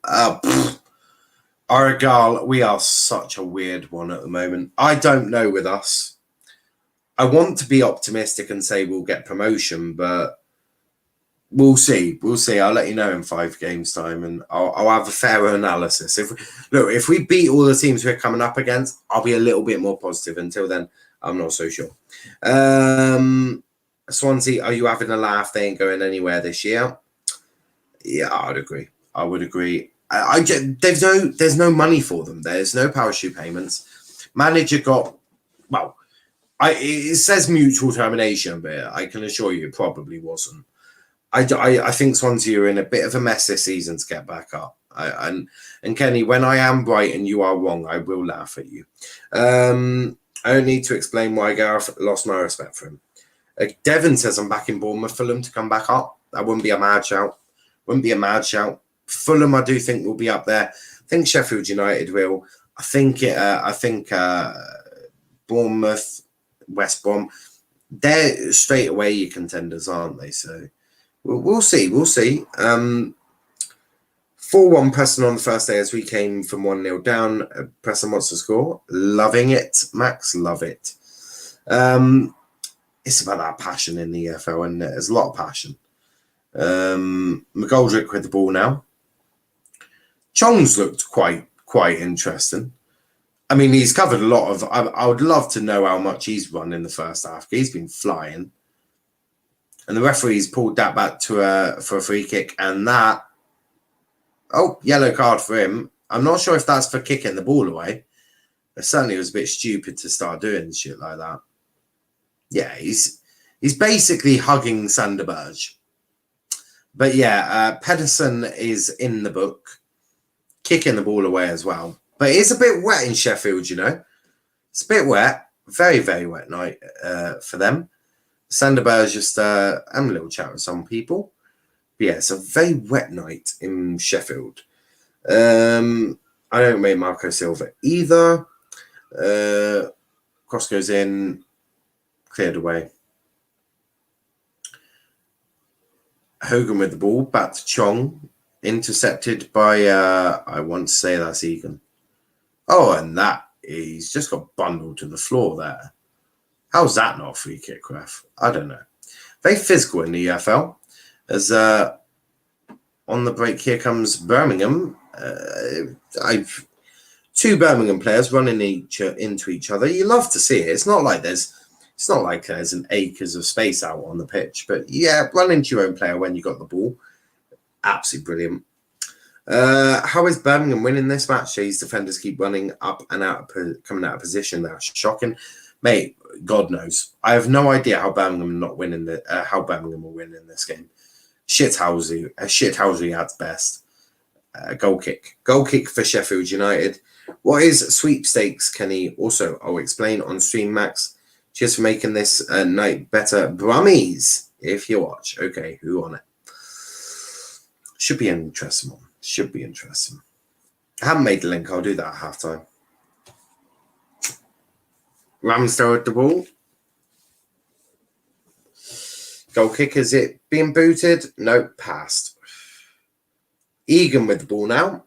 Argyle, we are such a weird one at the moment. I don't know with us. I want to be optimistic and say we'll get promotion, but we'll see. We'll see. I'll let you know in 5 games' time, and I'll have a fairer analysis. If we beat all the teams we're coming up against, I'll be a little bit more positive. Until then, I'm not so sure. Swansea, are you having a laugh? They ain't going anywhere this year. Yeah, I'd agree. I would agree. There's no money for them. There's no parachute payments. Manager got, well, it says mutual termination, but I can assure you it probably wasn't. I think Swansea are in a bit of a mess this season to get back up. And Kenny, when I am right and you are wrong, I will laugh at you. I don't need to explain why Gareth lost my respect for him. Devon says I'm back in Bournemouth for them to come back up. That wouldn't be a mad shout. Fulham, I do think will be up there. I think Sheffield United will. I think Bournemouth, West Brom, they're straight away your contenders, aren't they? So we'll see. 4-1 Preston on the first day as we came from 1-0 down. Preston wants to score. Loving it, Max. Love it. It's about that passion in the EFL, and there's a lot of passion. McGoldrick with the ball now. Chong's looked quite interesting. I mean, he's covered a lot of. I would love to know how much he's run in the first half. He's been flying, and the referee's pulled that back for a free kick, and that. Oh, yellow card for him. I'm not sure if that's for kicking the ball away. It certainly was a bit stupid to start doing shit like that. Yeah, he's basically hugging Sanderberg. But yeah, Pedersen is in the book, kicking the ball away as well. But it's a bit wet in Sheffield, you know. It's a bit wet. Very, very wet night for them. Sanderberg just having a little chat with some people. But yeah, it's a very wet night in Sheffield. I don't rate Marco Silva either. Cross goes in. Cleared away. Hogan with the ball, back to Chong, intercepted by, I want to say that's Egan. Oh, and he's just got bundled to the floor there. How's that not a free kick, ref? I don't know. Very physical in the EFL. As on the break, here comes Birmingham. 2 Birmingham players running into each other. You love to see it. It's not like there's an acres of space out on the pitch, but yeah, run into your own player when you got the ball. Absolutely brilliant. How is Birmingham winning this match? These defenders keep running up and out, coming out of position. That's shocking, mate. God knows. I have no idea how Birmingham will win this game. Shithousery at best. Goal kick for Sheffield United. What is sweepstakes, Kenny? Also, I'll explain on stream, Max. Cheers for making this night better. Brummies, if you watch. Okay, who on it? Should be an interesting one. I haven't made the link. I'll do that at halftime. Ramsdale with the ball. Goal kick, is it being booted? No, passed. Egan with the ball now.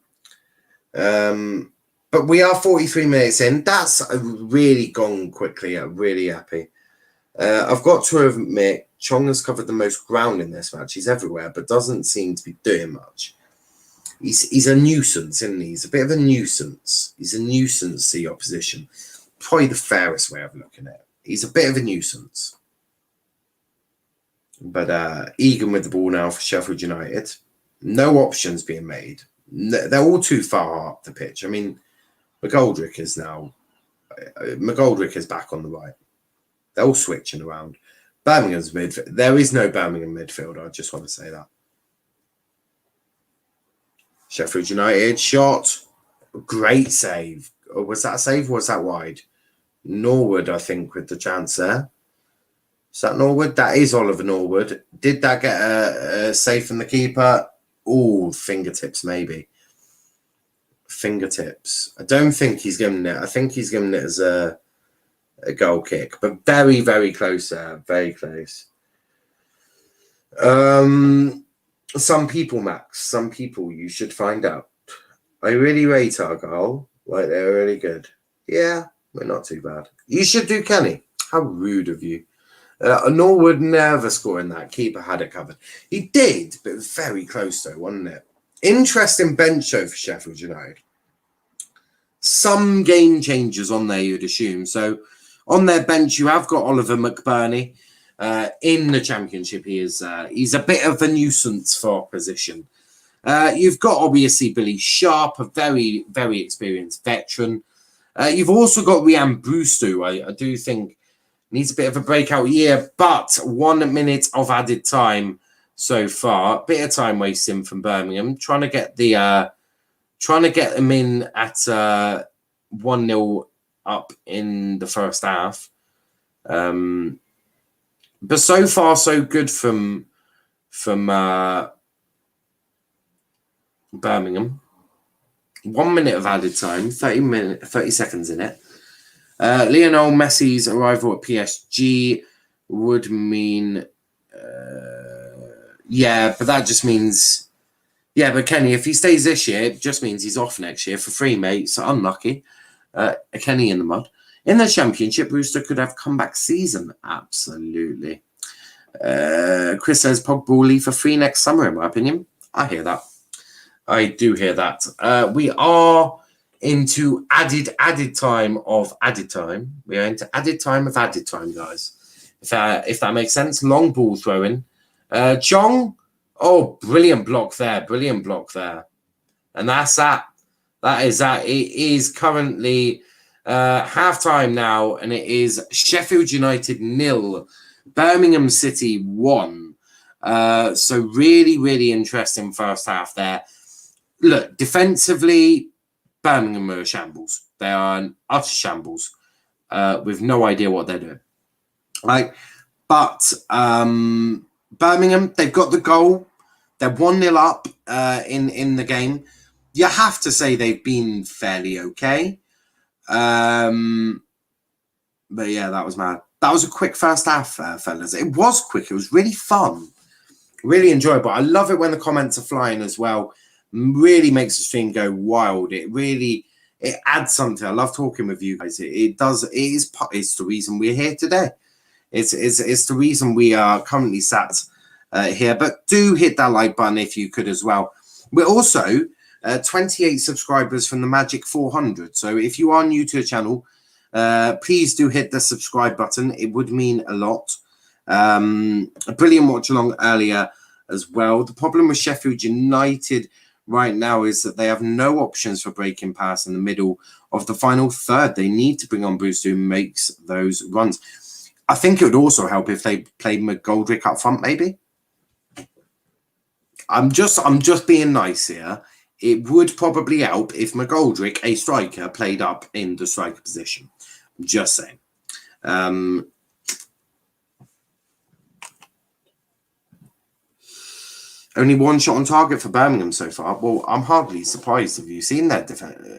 But we are 43 minutes in. That's really gone quickly. I'm really happy. I've got to admit, Chong has covered the most ground in this match. He's everywhere, but doesn't seem to be doing much. He's a nuisance, isn't he? He's a bit of a nuisance. He's a nuisance to the opposition. Probably the fairest way of looking at it. He's a bit of a nuisance. But Egan with the ball now for Sheffield United. No options being made. They're all too far up the pitch. I mean, McGoldrick is back on the right. They're all switching around. Birmingham's midfield. There is no Birmingham midfield. I just want to say that. Sheffield United shot. Great save. Or was that a save or was that wide? Norwood, I think, with the chance there. Is that Norwood? That is Oliver Norwood. Did that get a save from the keeper? Oh, fingertips, maybe. Fingertips. I don't think he's given it. I think he's given it as a goal kick. But very, very close there. Very close. Some people, Max. Some people you should find out. I really rate our goal. Like, they're really good. Yeah, we're not too bad. You should do Kenny. How rude of you. Norwood never scoring that. Keeper had it covered. He did, but it was very close though, wasn't it? Interesting bench show for Sheffield United. Some game changers on there, you'd assume. So on their bench, you have got Oliver McBurney. In the Championship, he's a bit of a nuisance for opposition. You've got obviously Billy Sharp, a very, very experienced veteran. You've also got Rhian Brewster, who I do think needs a bit of a breakout year, but 1 minute of added time so far. Bit of time wasting from Birmingham, trying to get them in at 1-0 up in the first half. But so far so good from Birmingham. 1 minute of added time, 30 seconds in it. Lionel Messi's arrival at PSG would mean, but that just means, but Kenny, if he stays this year, it just means he's off next year for free, mate. So unlucky. Kenny in the mud. In the Championship, Brewster could have comeback season. Absolutely. Chris says Pogba will leave for free next summer, in my opinion. I hear that. I do hear that. We are into added time of added time. We are into added time of added time, guys. If that makes sense. Long ball throwing. Chong. Oh, brilliant block there. Brilliant block there. And that's that. That is that. It is currently half-time now, and it is Sheffield United 0, Birmingham City 1. So really, really interesting first half there. Look, defensively, Birmingham are a shambles. They are an utter shambles with no idea what they're doing. Right? But Birmingham, they've got the goal. They're 1-0 up in the game. You have to say they've been fairly okay. But yeah, that was mad. That was a quick first half, fellas. It was quick. It was really fun. Really enjoyable. I love it when the comments are flying as well. Really makes the stream go wild. It adds something. I love talking with you guys. It does. It's the reason we're here today. It's the reason we are currently sat here. But do hit that like button if you could as well. We're also 28 subscribers from the magic 400. So if you are new to the channel, please do hit the subscribe button. It would mean a lot. A brilliant watch along earlier as well. The problem with Sheffield United right now is that they have no options for breaking pass in the middle of the final third. They need to bring on Brewster, who makes those runs. I think it would also help if they played McGoldrick up front, maybe. I'm just being nice here. It would probably help if McGoldrick, a striker, played up in the striker position. Just saying. Only one shot on target for Birmingham so far. Well, I'm hardly surprised. Have you seen that defense?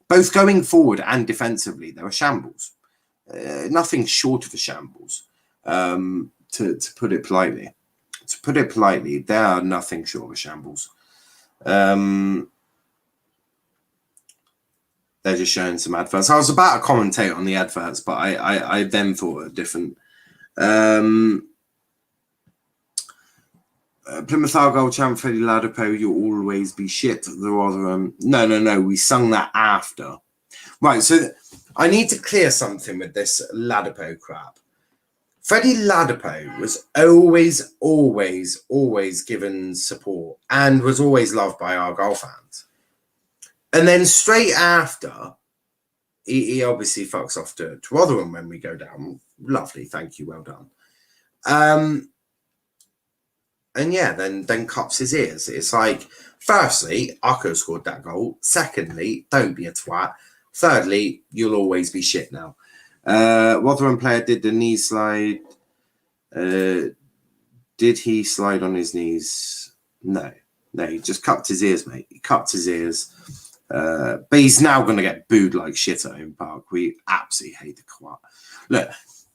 Both going forward and defensively, there are shambles. Nothing short of a shambles. to put it politely. To put it politely, they are nothing short of a shambles. They're just showing some adverts. I was about to commentate on the adverts, but I then thought a different. Plymouth Argyle champ Freddie Ladapo, you'll always be shit. The Rotherham. No. We sung that after. Right, so I need to clear something with this Ladapo crap. Freddie Ladapo was always given support and was always loved by Argyle fans. And then straight after, he obviously fucks off to Rotherham when we go down. Lovely, thank you, well done. And yeah, then cups his ears. It's like, firstly, Arco scored that goal. Secondly, don't be a twat. Thirdly, you'll always be shit now. Rotherham player did the knee slide. Did he slide on his knees? No, he just cupped his ears, mate. He cupped his ears. But he's now going to get booed like shit at Home Park. We absolutely hate the twat. Look,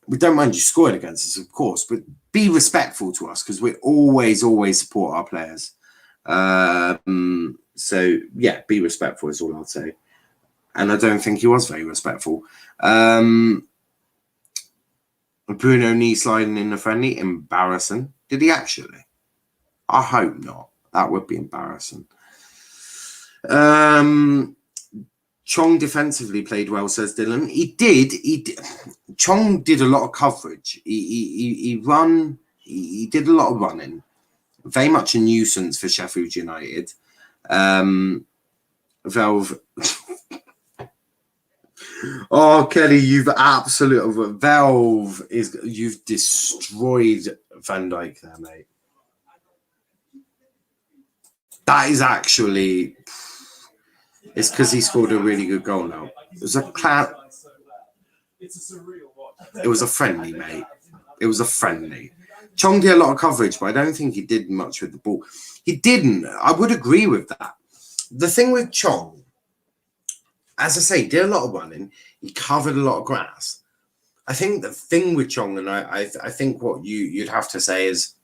we don't mind you scoring against us, of course, but be respectful to us because we always support our players. So, yeah, be respectful is all I'll say. And I don't think he was very respectful. Bruno knee sliding in the friendly, embarrassing. Did he actually? I hope not. That would be embarrassing. Chong defensively played well, says Dylan. He did. Chong did a lot of coverage. He did a lot of running. Very much a nuisance for Sheffield United. Valve. Oh, Kelly, you've destroyed Van Dijk there, mate. That is actually. It's because he scored a really good goal now. It was a friendly, mate. It was a friendly. Chong did a lot of coverage, but I don't think he did much with the ball. He didn't. I would agree with that. The thing with Chong, as I say, he did a lot of running. He covered a lot of grass. I think the thing with Chong, and I think what you'd have to say is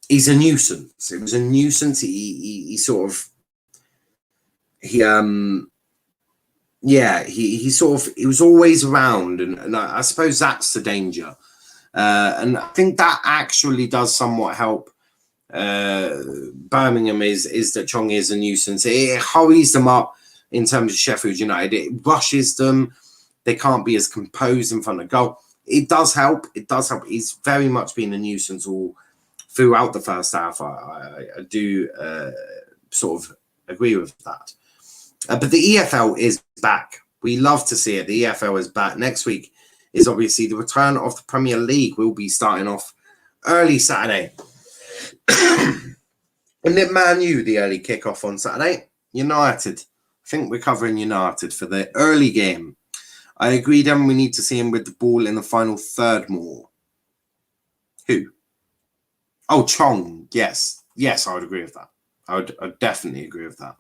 he's a nuisance. It was a nuisance. He was always around, and I suppose that's the danger. And I think that actually does somewhat help Birmingham is that Chong is a nuisance. It hurries them up in terms of Sheffield United. It rushes them. They can't be as composed in front of goal. It does help. He's very much been a nuisance all throughout the first half. I do sort of agree with that. But the EFL is back. We love to see it. The EFL is back. Next week is obviously the return of the Premier League. We'll be starting off early Saturday. And then Man U, the early kickoff on Saturday. United. I think we're covering United for the early game. I agree, Dan, we need to see him with the ball in the final third more. Who? Oh, Chong. Yes. Yes, I would agree with that. I'd definitely agree with that.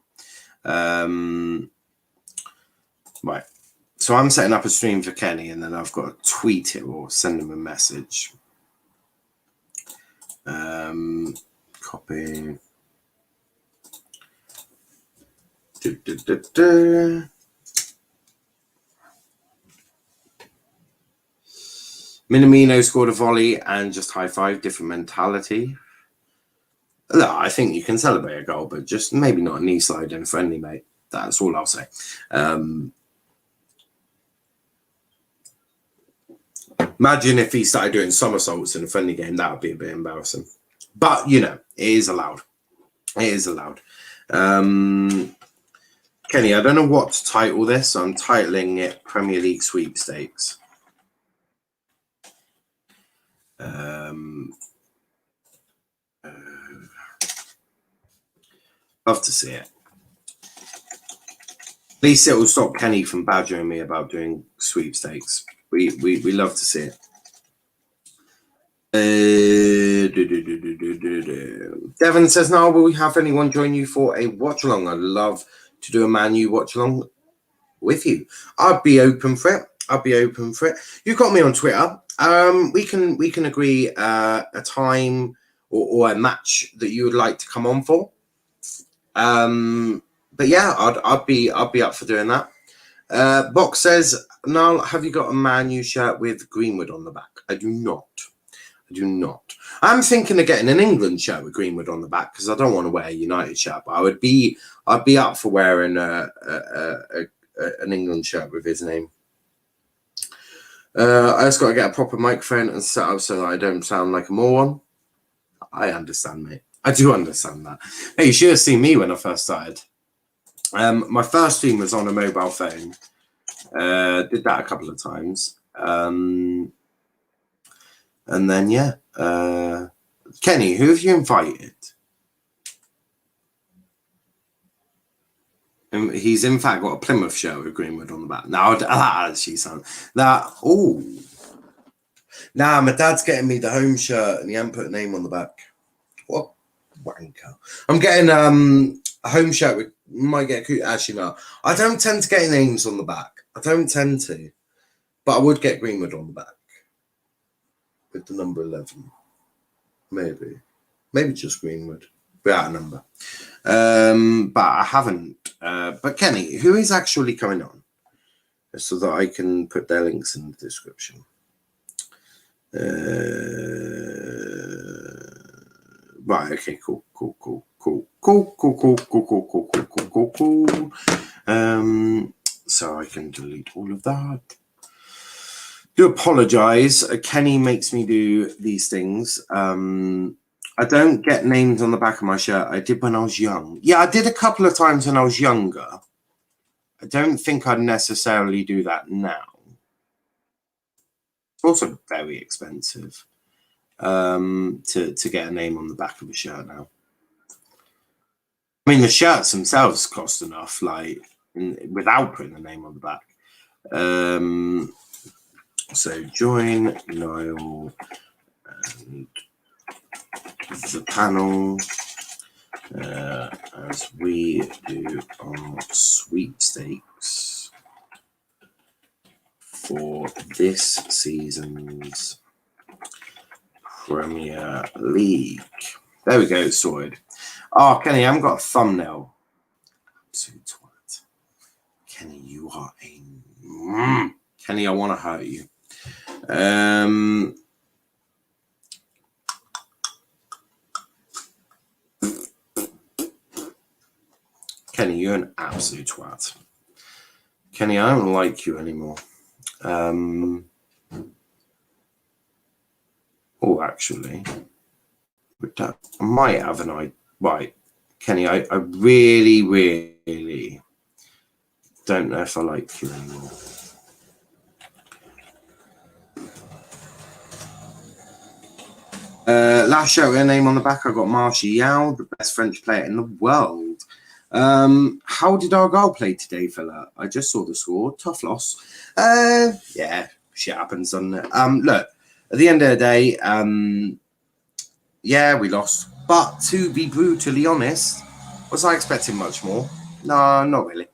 Right. So I'm setting up a stream for Kenny, and then I've got to tweet it or send him a message. Copy. Minamino scored a volley and just high five. Different mentality. Look, I think you can celebrate a goal, but just maybe not a knee slide in a friendly, mate. That's all I'll say. Imagine if he started doing somersaults in a friendly game. That would be a bit embarrassing. But, you know, it is allowed. It is allowed. Kenny, I don't know what to title this. So I'm titling it Premier League Sweepstakes. Love to see it. At least it will stop Kenny from badgering me about doing sweepstakes. We love to see it. Devon says, "Now, will we have anyone join you for a watch along? I'd love to do a Man U watch along with you. I'd be open for it. I'll be open for it. You've got me on Twitter. We can agree a time or a match that you would like to come on for. But yeah, I'd be up for doing that. Box says, Niall, have you got a Man U shirt with Greenwood on the back? I do not. I'm thinking of getting an England shirt with Greenwood on the back because I don't want to wear a United shirt, but I'd be up for wearing an England shirt with his name. I just got to get a proper microphone and set up so that I don't sound like a moron. I understand, mate. I do understand that. Hey, you should have seen me when I first started. My first stream was on a mobile phone. Did that a couple of times. And then, yeah. Kenny, who have you invited? He's in fact got a Plymouth shirt with Greenwood on the back. Now that actually sounds that. Oh, nah, my dad's getting me the home shirt and he hasn't put a name on the back. What wanker! I'm getting a home shirt with might get actually no. I don't tend to get names on the back. I don't tend to, but I would get Greenwood on the back with the number 11. Maybe just Greenwood without a number. But I haven't. But Kenny, who is actually coming on? So that I can put their links in the description. Right, okay, cool. So I can delete all of that. Do apologize. Kenny makes me do these things. I don't get names on the back of my shirt. I did when I was young. Yeah, I did a couple of times when I was younger. I don't think I'd necessarily do that now. It's also very expensive to get a name on the back of a shirt now. I mean, the shirts themselves cost enough, like without putting a name on the back. So join Niall and the panel as we do our sweepstakes for this season's Premier League. There we go, sorted. Oh, Kenny, I haven't got a thumbnail. Absolute twat. Kenny, you are a... Kenny, I want to hurt you. Kenny, you're an absolute twat. Kenny, I don't like you anymore. Oh, actually, I might have an idea. Right, Kenny, I really, really don't know if I like you anymore. Last show, her name on the back, I got Martial, the best French player in the world. How did our goal play today, fella? I just saw the score. Tough loss. Yeah, shit happens, doesn't it? Look, at the end of the day, yeah, we lost. But to be brutally honest, was I expecting much more? No, not really.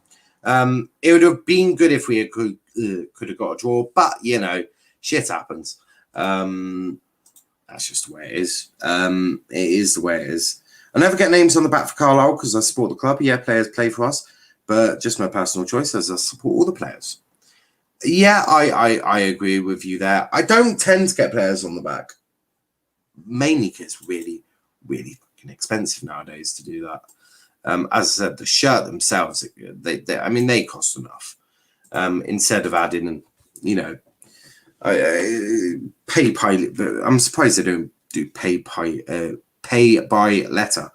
It would have been good if we could have got a draw, but you know, shit happens. That's just the way it is. It is the way it is. I never get names on the back for Carlisle because I support the club. Yeah, players play for us, but just my personal choice as I support all the players. Yeah, I agree with you there. I don't tend to get players on the back, mainly because it's really, really fucking expensive nowadays to do that. As I said, the shirt themselves, they cost enough. Instead of adding, you know, pay by. I'm surprised they don't do pay by letter.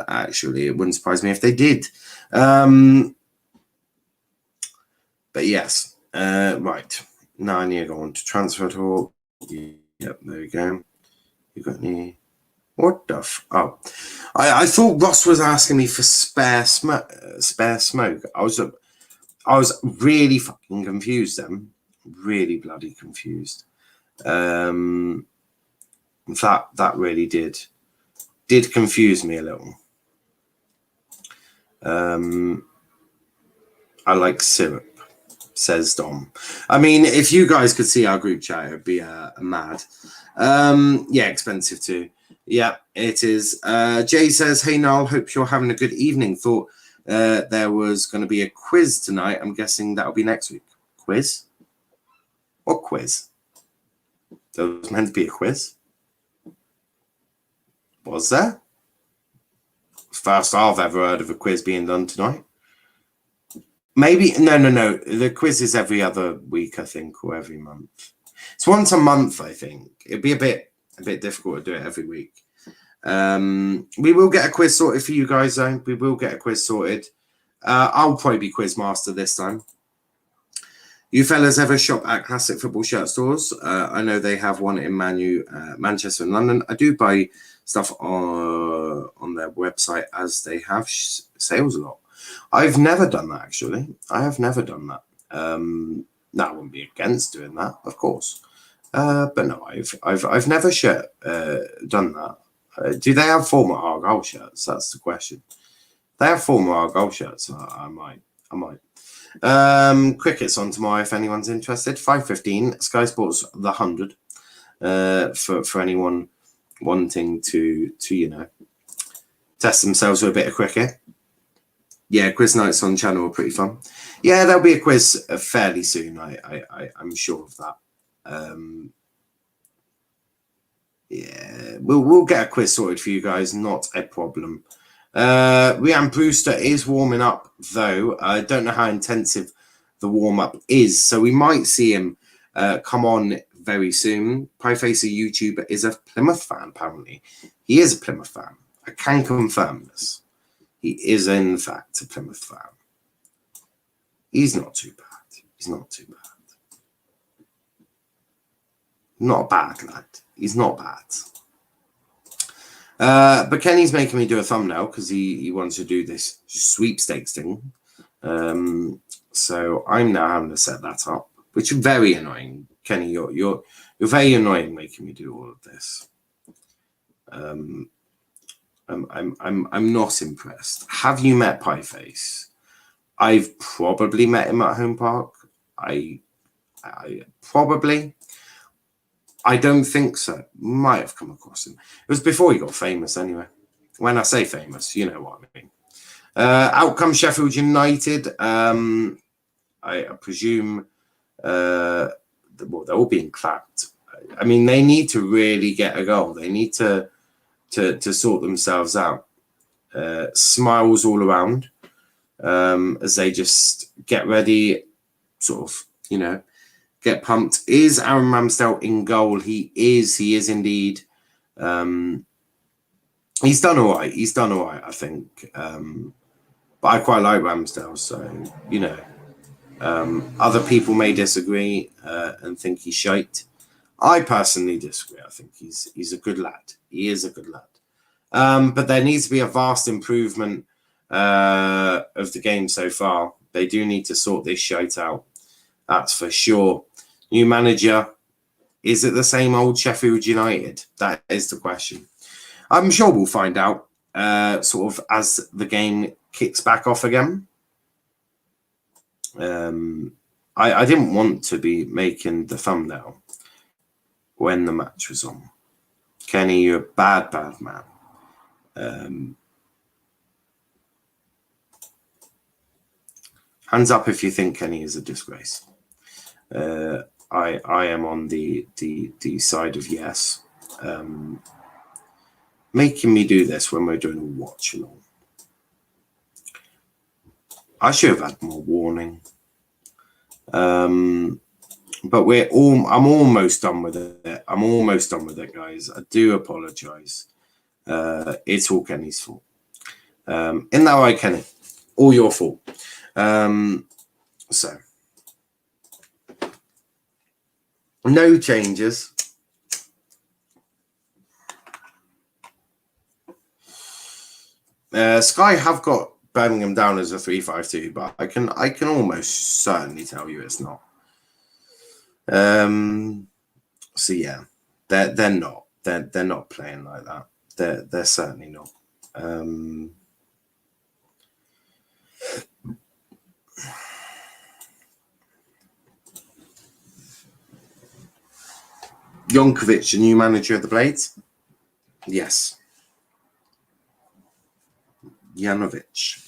Actually, it wouldn't surprise me if they did. But yes, right. Now I need to go on to transfer talk. Yep, there we go. You got any? What the oh, I thought Ross was asking me for spare smoke. I was really fucking confused then. Really bloody confused. That really did confuse me a little. I like syrup. says Dom. I mean, if you guys could see our group chat, it would be mad. Yeah, expensive too. Yeah, it is. Jay says, hey, Niall, hope you're having a good evening. Thought there was going to be a quiz tonight. I'm guessing that'll be next week. Quiz? What quiz? There was meant to be a quiz. Was there? First I've ever heard of a quiz being done tonight. Maybe no. The quiz is every other week, I think, or every month. It's once a month, I think. It'd be a bit difficult to do it every week. We will get a quiz sorted for you guys, though. We will get a quiz sorted. I'll probably be quiz master this time. You fellas ever shop at classic football shirt stores? I know they have one in Manchester and London. I do buy stuff on their website as they have sales a lot. I've never done that, actually. I have never done that. No, I wouldn't be against doing that, of course. But no, I've never done that. Do they have former Argyle shirts? That's the question. They have former Argyle shirts. I might. Cricket's on tomorrow if anyone's interested. 5:15. Sky Sports the 100. For anyone wanting to test themselves with a bit of cricket. Yeah, quiz nights on channel are pretty fun. Yeah, there'll be a quiz fairly soon. I'm sure of that. Yeah, we'll get a quiz sorted for you guys. Not a problem. Rhian Brewster is warming up, though. I don't know how intensive the warm-up is, so we might see him come on very soon. Piefacer YouTuber is a Plymouth fan, apparently. He is a Plymouth fan. I can confirm this. He is, in fact, a Plymouth fan. He's not too bad. He's not too bad. Not a bad lad. He's not bad. But Kenny's making me do a thumbnail because he wants to do this sweepstakes thing. So I'm now having to set that up, which is very annoying. Kenny, you're very annoying making me do all of this. I'm not impressed. Have you met Pieface? I've probably met him at Home Park. I probably. I don't think so. Might have come across him. It was before he got famous, anyway. When I say famous, you know what I mean. Out comes Sheffield United. I presume. Well, they're all being clapped. I mean, they need to really get a goal. They need to sort themselves out. Smiles all around as they just get ready, sort of, get pumped. Is Aaron Ramsdale in goal? He is indeed. He's done all right. I think. But I quite like Ramsdale, so other people may disagree and think he's shite. I personally disagree. I think he's a good lad. He is a good lad. But there needs to be a vast improvement of the game so far. They do need to sort this shite out. That's for sure. New manager. Is it the same old Sheffield United? That is the question. I'm sure we'll find out sort of as the game kicks back off again. I didn't want to be making the thumbnail when the match was on. Kenny, you're a bad man. Hands up if you think Kenny is a disgrace. I am on the side of yes. Making me do this when we're doing a watch along. I should have had more warning. But I'm almost done with it. I'm almost done with it, guys. I do apologize. It's all Kenny's fault. Isn't that right, Kenny? All your fault. So no changes. Sky have got Birmingham down as a 3-5-2, but I can almost certainly tell you it's not. So yeah, they're not. They're not playing like that. They're certainly not. Jonkovic, the new manager of the Blades? Yes. Janovic.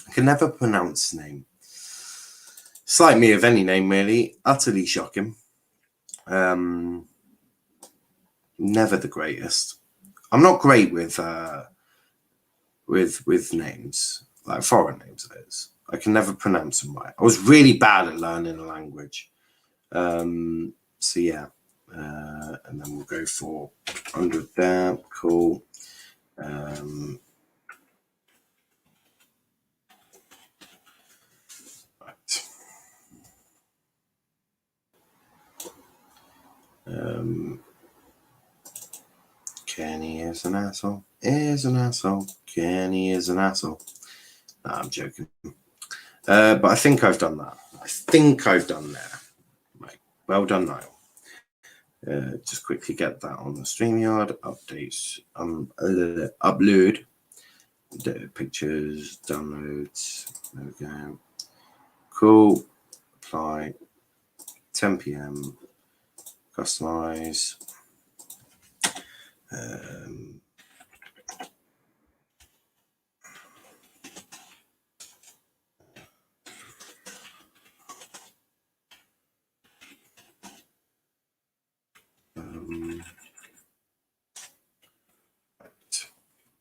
I can never pronounce his name. It's like me of any name, really. Utterly shocking. Never the greatest. I'm not great with names, like foreign names, that is. I can never pronounce them right. I was really bad at learning a language. So yeah. And then we'll go for 100 there. Cool. Right. Kenny is an asshole. Is an asshole. Kenny is an asshole. No, I'm joking. But I think I've done that. I think I've done there. Right. Well done, Niall. Just quickly get that on the StreamYard. Updates. Upload. The pictures. Downloads. There we go. Cool. Apply. 10 p.m. Customize.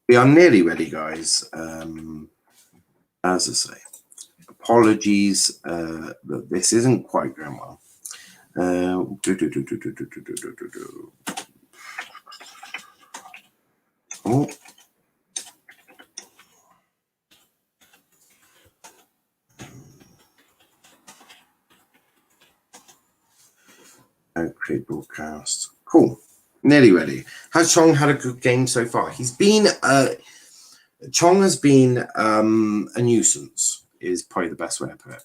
We are nearly ready, guys. As I say, apologies that this isn't quite going well. Oh. Create broadcast. Cool. Nearly ready. Has Chong had a good game so far? He's been Chong has been a nuisance, is probably the best way to put it.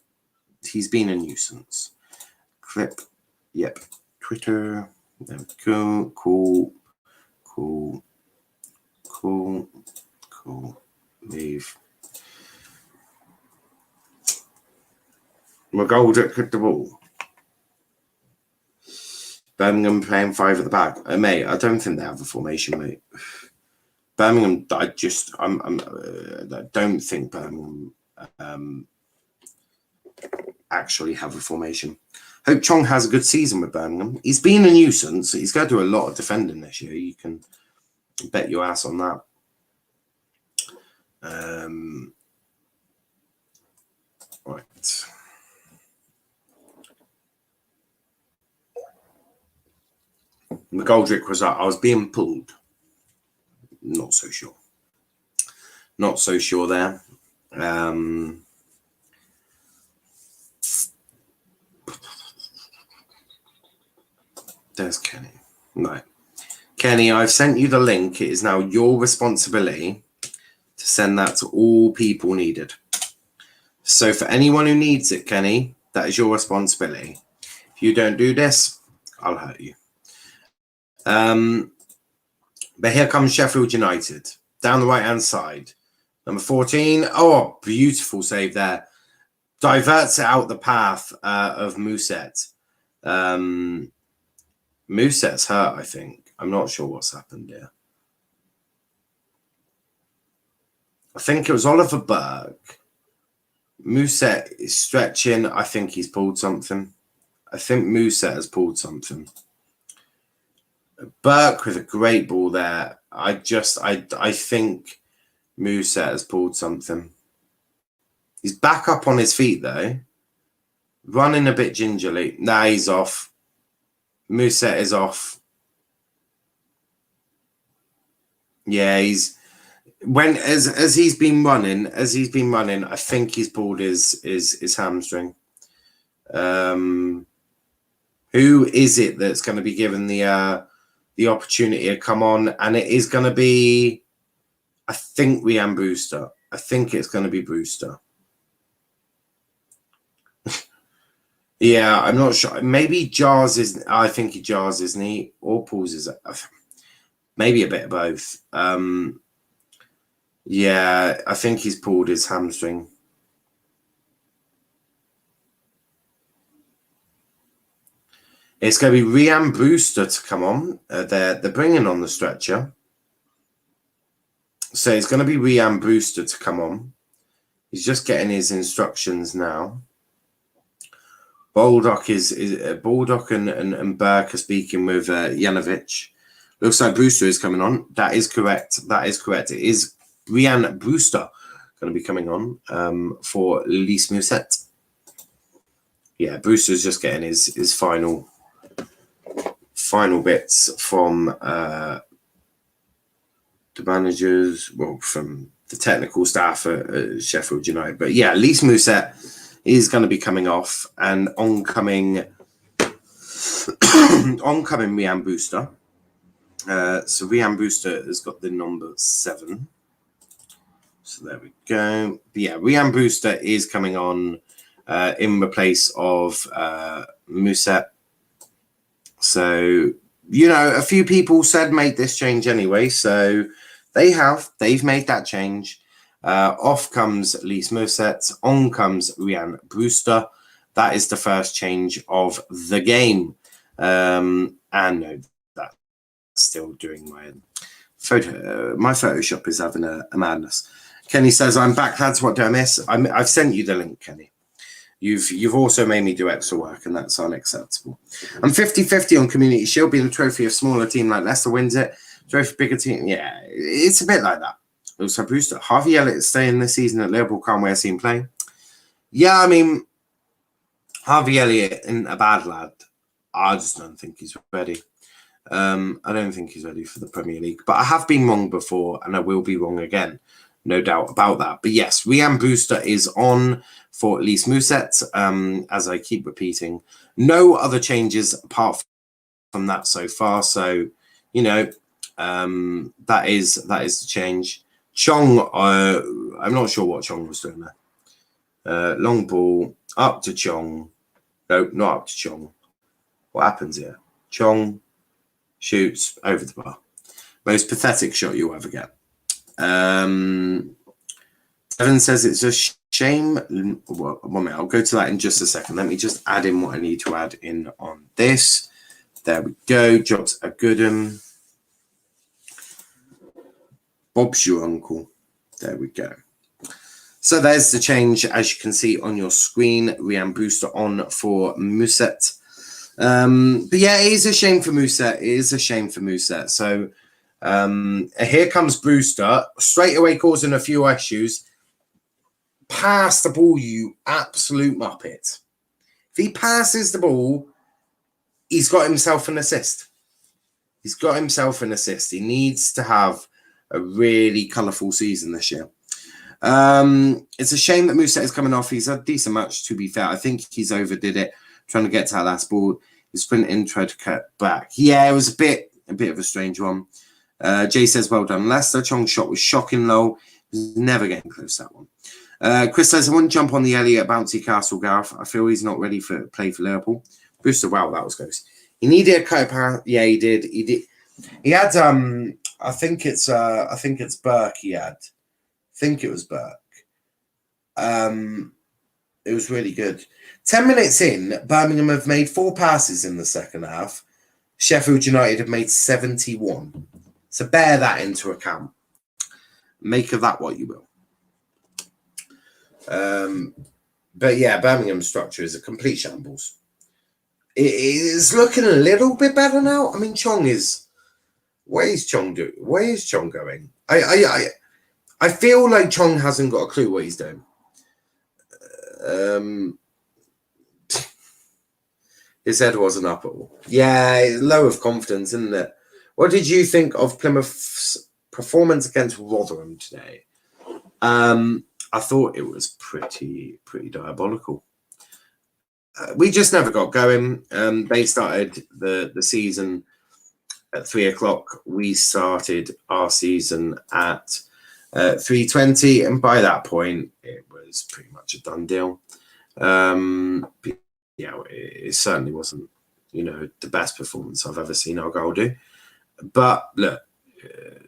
He's been a nuisance. Clip. Yep. Twitter. There we go. Cool. Cool. Cool. Cool. Leave. McGoldrick at the ball. Birmingham playing 5 at the back. Mate, I don't think they have a formation, mate. Birmingham, I don't think Birmingham actually have a formation. Hope Chong has a good season with Birmingham. He's been a nuisance. He's going to do a lot of defending this year. You can bet your ass on that. Right. McGoldrick was up. I was being pulled. Not so sure. Not so sure there. There's Kenny. Right. Kenny, I've sent you the link. It is now your responsibility to send that to all people needed. So for anyone who needs it, Kenny, that is your responsibility. If you don't do this, I'll hurt you. But here comes Sheffield United. Down the right-hand side. Number 14. Oh, beautiful save there. Diverts it out the path of Mousset. Mousset's hurt, I think. I'm not sure what's happened here. I think it was Oliver Burke. Mousset is stretching. I think he's pulled something. I think Mousset has pulled something. Burke with a great ball there. I think Mousset has pulled something. He's back up on his feet though. Running a bit gingerly. Nah, he's off. Mousset is off. Yeah, he's as he's been running, I think he's pulled his hamstring. Who is it that's going to be given the opportunity to come on? And it is going to be, I think, Ryan Brewster. I think it's going to be Brewster. Yeah, I'm not sure. Maybe Jars is. I think he jars, isn't he? Or pulls his. Maybe a bit of both. Yeah, I think he's pulled his hamstring. It's going to be Rhian Brewster to come on. They're bringing on the stretcher. So it's going to be Rhian Brewster to come on. He's just getting his instructions now. Baldock and Burke are speaking with Janovic. Looks like Brewster is coming on. That is correct. It is Rhian Brewster going to be coming on for Lys Mousset. Yeah, Brewster's just getting his final bits from the managers, well, from the technical staff at Sheffield United. But yeah, Lys Mousset is going to be coming off, and oncoming Rhian Brewster. So Rhian Brewster has got the number 7. So there we go. But yeah, Rhian Brewster is coming on in the place of Mousset. So, a few people said make this change anyway. So they've made that change. Off comes Lys Mousset, on comes Rhian Brewster. That is the first change of the game. And no, that's still doing my photo. My Photoshop is having a madness. Kenny says, I'm back, lads. What do I miss? I've sent you the link, Kenny. You've also made me do extra work, and that's unacceptable. I'm 50-50 on Community Shield, being a trophy of smaller team like Leicester wins it. Trophy bigger team, yeah, it's a bit like that. Also, Brewster, Harvey Elliott staying this season at Liverpool. Can't wait to see him play. Yeah, I mean, Harvey Elliott isn't a bad lad. I just don't think he's ready. I don't think he's ready for the Premier League. But I have been wrong before, and I will be wrong again. No doubt about that. But yes, Rhian Brewster is on for Lys Mousset, as I keep repeating. No other changes apart from that so far. So, that is the change. Chong, I'm not sure what Chong was doing there. Long ball, up to Chong. No, not up to Chong. What happens here? Chong shoots over the bar. Most pathetic shot you'll ever get. Evan says it's a shame. Well, 1 minute. I'll go to that in just a second. Let me just add in what I need to add in on this. There we go. Jobs a good one. Bob's your uncle. There we go. So there's the change, as you can see on your screen. Rhian Brewster on for Mousset. But yeah, it is a shame for Mousset. So here comes Brewster, straight away causing a few issues. Pass the ball, you absolute muppet. If he passes the ball, he's got himself an assist. He needs to have a really colourful season this year. It's a shame that Mousset is coming off. He's had a decent match, to be fair. I think he's overdid it, trying to get to that last ball. His sprint in, tried to cut back. Yeah, it was a bit of a strange one. Jay says, well done, Leicester. Chong's shot was shocking low. He was never getting close to that one. Chris says, I wouldn't jump on the Elliott bouncy castle, Gareth. I feel he's not ready for play for Liverpool. Brewster, wow, that was close. He needed a cut pass. Yeah, he did. He had I think it's Burke he had. I think it was Burke. It was really good. 10 minutes in, Birmingham have made 4 passes in the second half. Sheffield United have made 71. So bear that into account. Make of that what you will. But yeah, Birmingham's structure is a complete shambles. It is looking a little bit better now. I mean, where is Chong doing? Where is Chong going? I feel like Chong hasn't got a clue what he's doing. His head wasn't up at all. Yeah, low of confidence, isn't it? What did you think of Plymouth's performance against Rotherham today? I thought it was pretty diabolical. We just never got going. They started the season at 3:00. We started our season at 3:20, and by that point, it was pretty much a done deal. Yeah, it certainly wasn't, the best performance I've ever seen our goal do. But look, it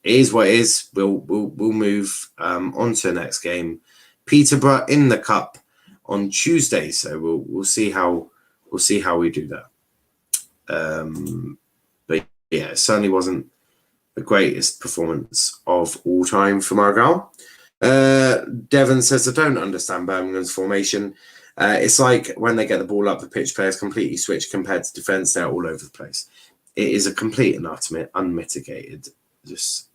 is what it is. We'll move on to the next game, Peterborough in the cup on Tuesday. So we'll see how we do that. But yeah, it certainly wasn't the greatest performance of all time from Argyle. Devon says, I don't understand Birmingham's formation. It's like when they get the ball up the pitch, players completely switch compared to defence. They're all over the place. It is a complete and utter unmitigated. Just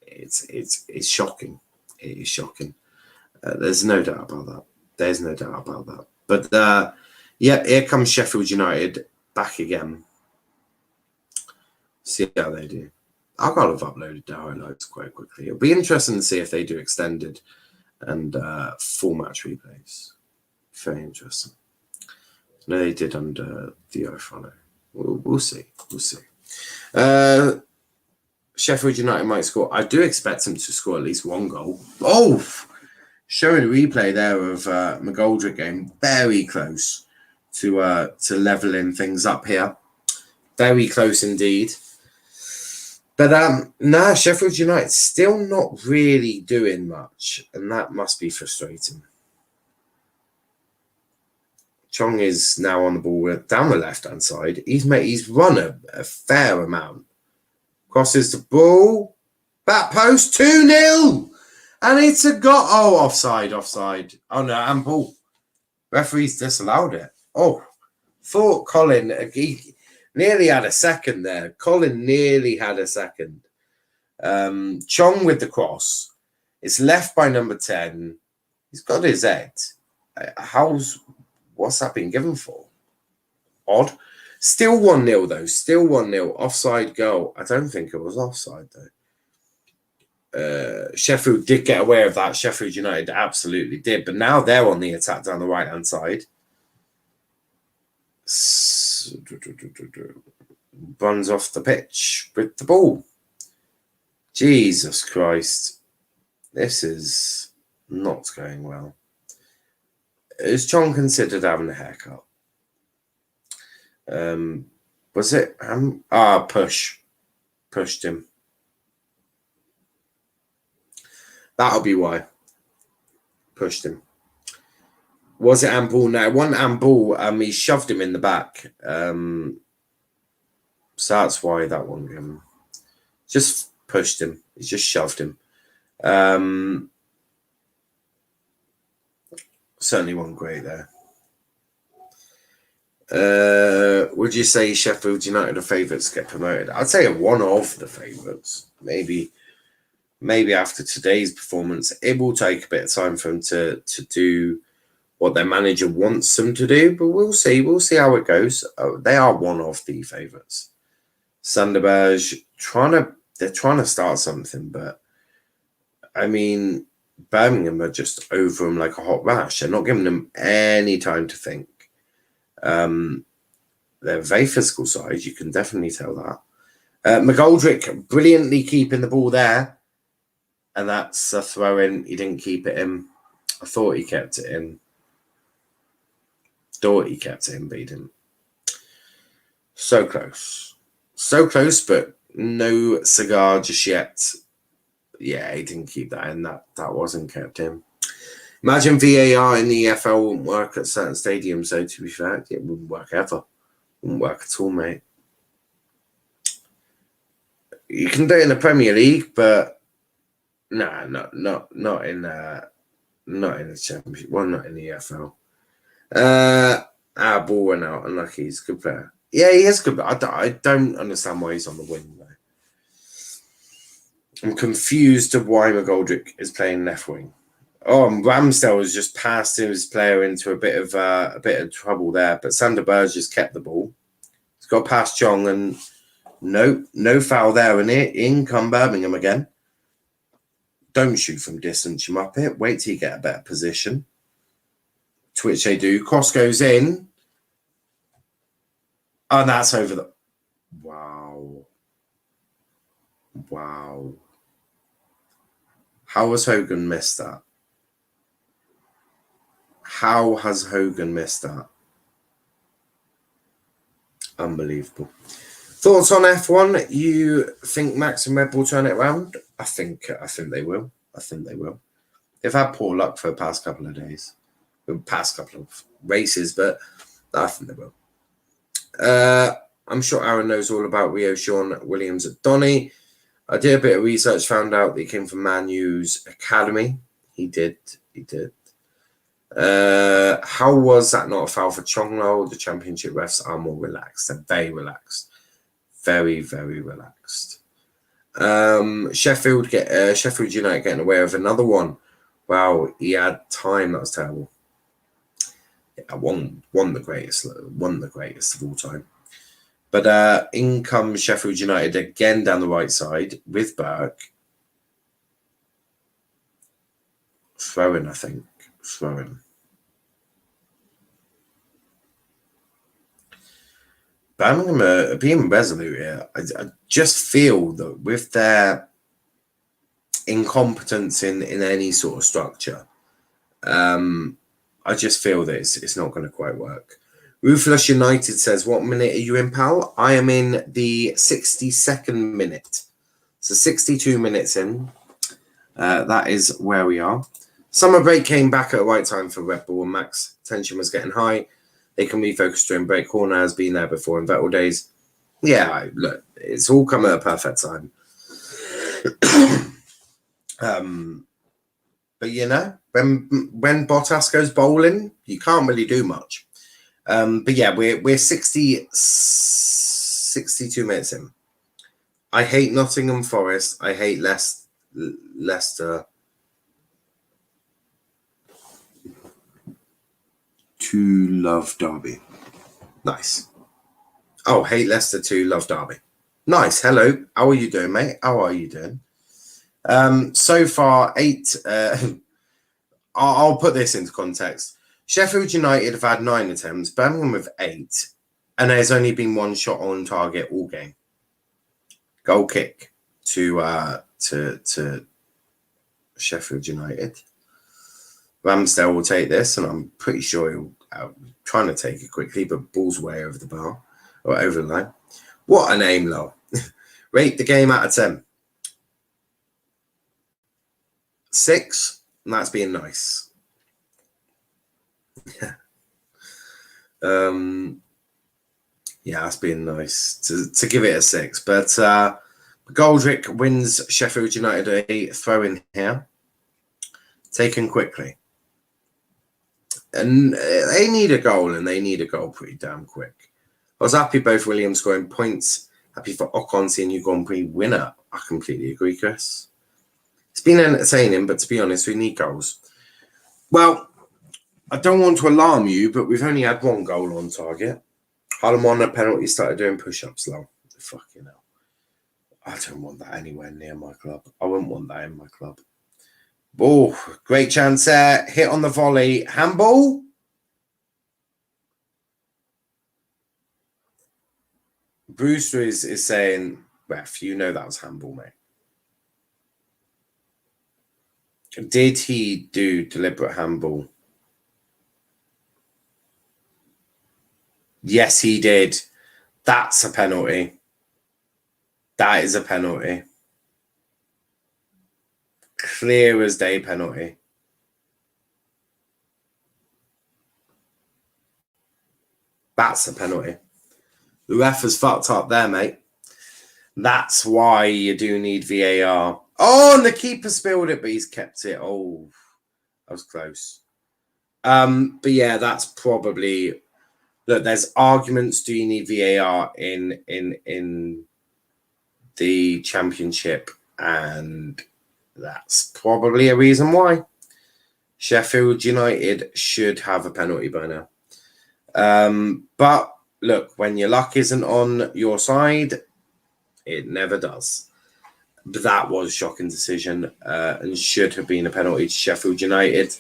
it's shocking. It is shocking. There's no doubt about that. There's no doubt about that. But yeah, here comes Sheffield United back again. See how they do. I've got to have uploaded the highlights quite quickly. It'll be interesting to see if they do extended and full match replays. Very interesting. No, they did under the iPhone. We'll see. We'll see. Sheffield United might score. I do expect them to score at least one goal. Oh, showing a replay there of McGoldrick game. Very close to leveling things up here. Very close indeed. But Sheffield United still not really doing much, and that must be frustrating. Chong is now on the ball down the left-hand side. He's run a fair amount. Crosses the ball. Back post, 2-0. And it's a goal. Oh, offside. Oh, no, handball. Referee's disallowed it. Oh, thought Colin, he nearly had a second there. Colin nearly had a second. Chong with the cross. It's left by number 10. He's got his head. What's that been given for? Odd. Still 1-0 though. Still 1-0. Offside goal. I don't think it was offside though. Sheffield did get away with that. Sheffield United absolutely did. But now they're on the attack down the right-hand side. Runs off the pitch with the ball. Jesus Christ. This is not going well. Is Chong considered having a haircut? Was it? Pushed him. That'll be why. Pushed him. Was it handball? No, it wasn't handball. He shoved him in the back. So that's why that one just pushed him. He just shoved him. Certainly wasn't great there. Would you say Sheffield United are favourites to get promoted? I'd say one of the favourites. Maybe after today's performance, it will take a bit of time for them to do what their manager wants them to do, but we'll see. We'll see how it goes. They are one of the favourites. Sunderberg they're trying to start something, but I mean, Birmingham are just over them like a hot rash. They're not giving them any time to think. They're a very physical side. You can definitely tell that. McGoldrick brilliantly keeping the ball there. And that's a throw in. He didn't keep it in. I thought he kept it in. But he didn't. So close. So close, but no cigar just yet. Yeah, he didn't keep that in. That wasn't kept in. Imagine VAR in the EFL wouldn't work at certain stadiums, though, to be fair. It wouldn't work ever. Wouldn't work at all, mate. You can do it in the Premier League, but not in the Championship. Well, not in the EFL. Our ball went out. Unlucky. He's a good player. Yeah, he is good, but I don't understand why he's on the wing, though. I'm confused of why McGoldrick is playing left wing. Oh, and Ramsdale has just passed his player into a bit of trouble there, but Sunderberg just kept the ball. He's got past Chong, and no foul there, and in come Birmingham again. Don't shoot from distance, you muppet. Wait till you get a better position. To which they do. Cross goes in. Oh, and that's over the... Wow. How has Hogan missed that? How has Hogan missed that? Unbelievable. Thoughts on F1? You think Max and Red Bull turn it around? I think they will. They've had poor luck for the past couple of days. The past couple of races, but I think they will. I'm sure Aaron knows all about Rio Sean Williams at Donny. I did a bit of research, found out that he came from Man U's academy. He did. How was that not a foul for Chonglo? The championship refs are more relaxed. They're very relaxed. Very, very relaxed. Sheffield United getting away with another one. Wow, he had time. That was terrible. Yeah, won the greatest of all time. But in comes Sheffield United again down the right side with Burke. Throwing, I think. Throwing. Birmingham are being resolute here. I just feel that with their incompetence in any sort of structure, I just feel that it's not going to quite work. Ruthless United says, what minute are you in, pal? I am in the 62nd minute. So 62 minutes in. That is where we are. Summer break came back at the right time for Red Bull and Max. Tension was getting high. They can refocus during break. Horner has been there before in Vettel days. Yeah, look, it's all come at a perfect time. But you know, when Bottas goes bowling, you can't really do much. But yeah, we're 62 minutes in. I hate Nottingham Forest. I hate Leicester. To love Derby. Nice. Oh, hate Leicester to love Derby. Nice. Hello. How are you doing, mate? How are you doing? So far, 8. I'll put this into context. Sheffield United have had 9 attempts, Birmingham with 8, and there's only been 1 shot on target all game. Goal kick to Sheffield United. Ramsdale will take this, and I'm pretty sure he'll trying to take it quickly, but ball's way over the bar or over the line. What a name, Lol. Rate the game out of 10. 6, and that's being nice. Yeah, that's being nice to give it a 6. But Goldrick wins Sheffield United a throw in here, taken quickly. And they need a goal, and they need a goal pretty damn quick. I was happy both Williams scoring points. Happy for Ocon seeing you Grand Prix winner. I completely agree, Chris. It's been entertaining, but to be honest, we need goals. Well, I don't want to alarm you, but we've only had 1 goal on target. Harlem on a penalty started doing push-ups, Lol. Fucking hell. I don't want that anywhere near my club. I wouldn't want that in my club. Oh, great chance there. Hit on the volley. Handball. Brewster is saying, ref, you know that was handball, mate. Did he do deliberate handball? Yes, he did. That's a penalty. That is a penalty. Clear as day penalty. That's a penalty. The ref has fucked up there, mate. That's why you do need VAR. Oh, and the keeper spilled it, but he's kept it. Oh, that was close. But yeah, that's probably... Look, there's arguments. Do you need VAR in the championship? And that's probably a reason why. Sheffield United should have a penalty by now. But look, when your luck isn't on your side, it never does. But that was a shocking decision and should have been a penalty to Sheffield United.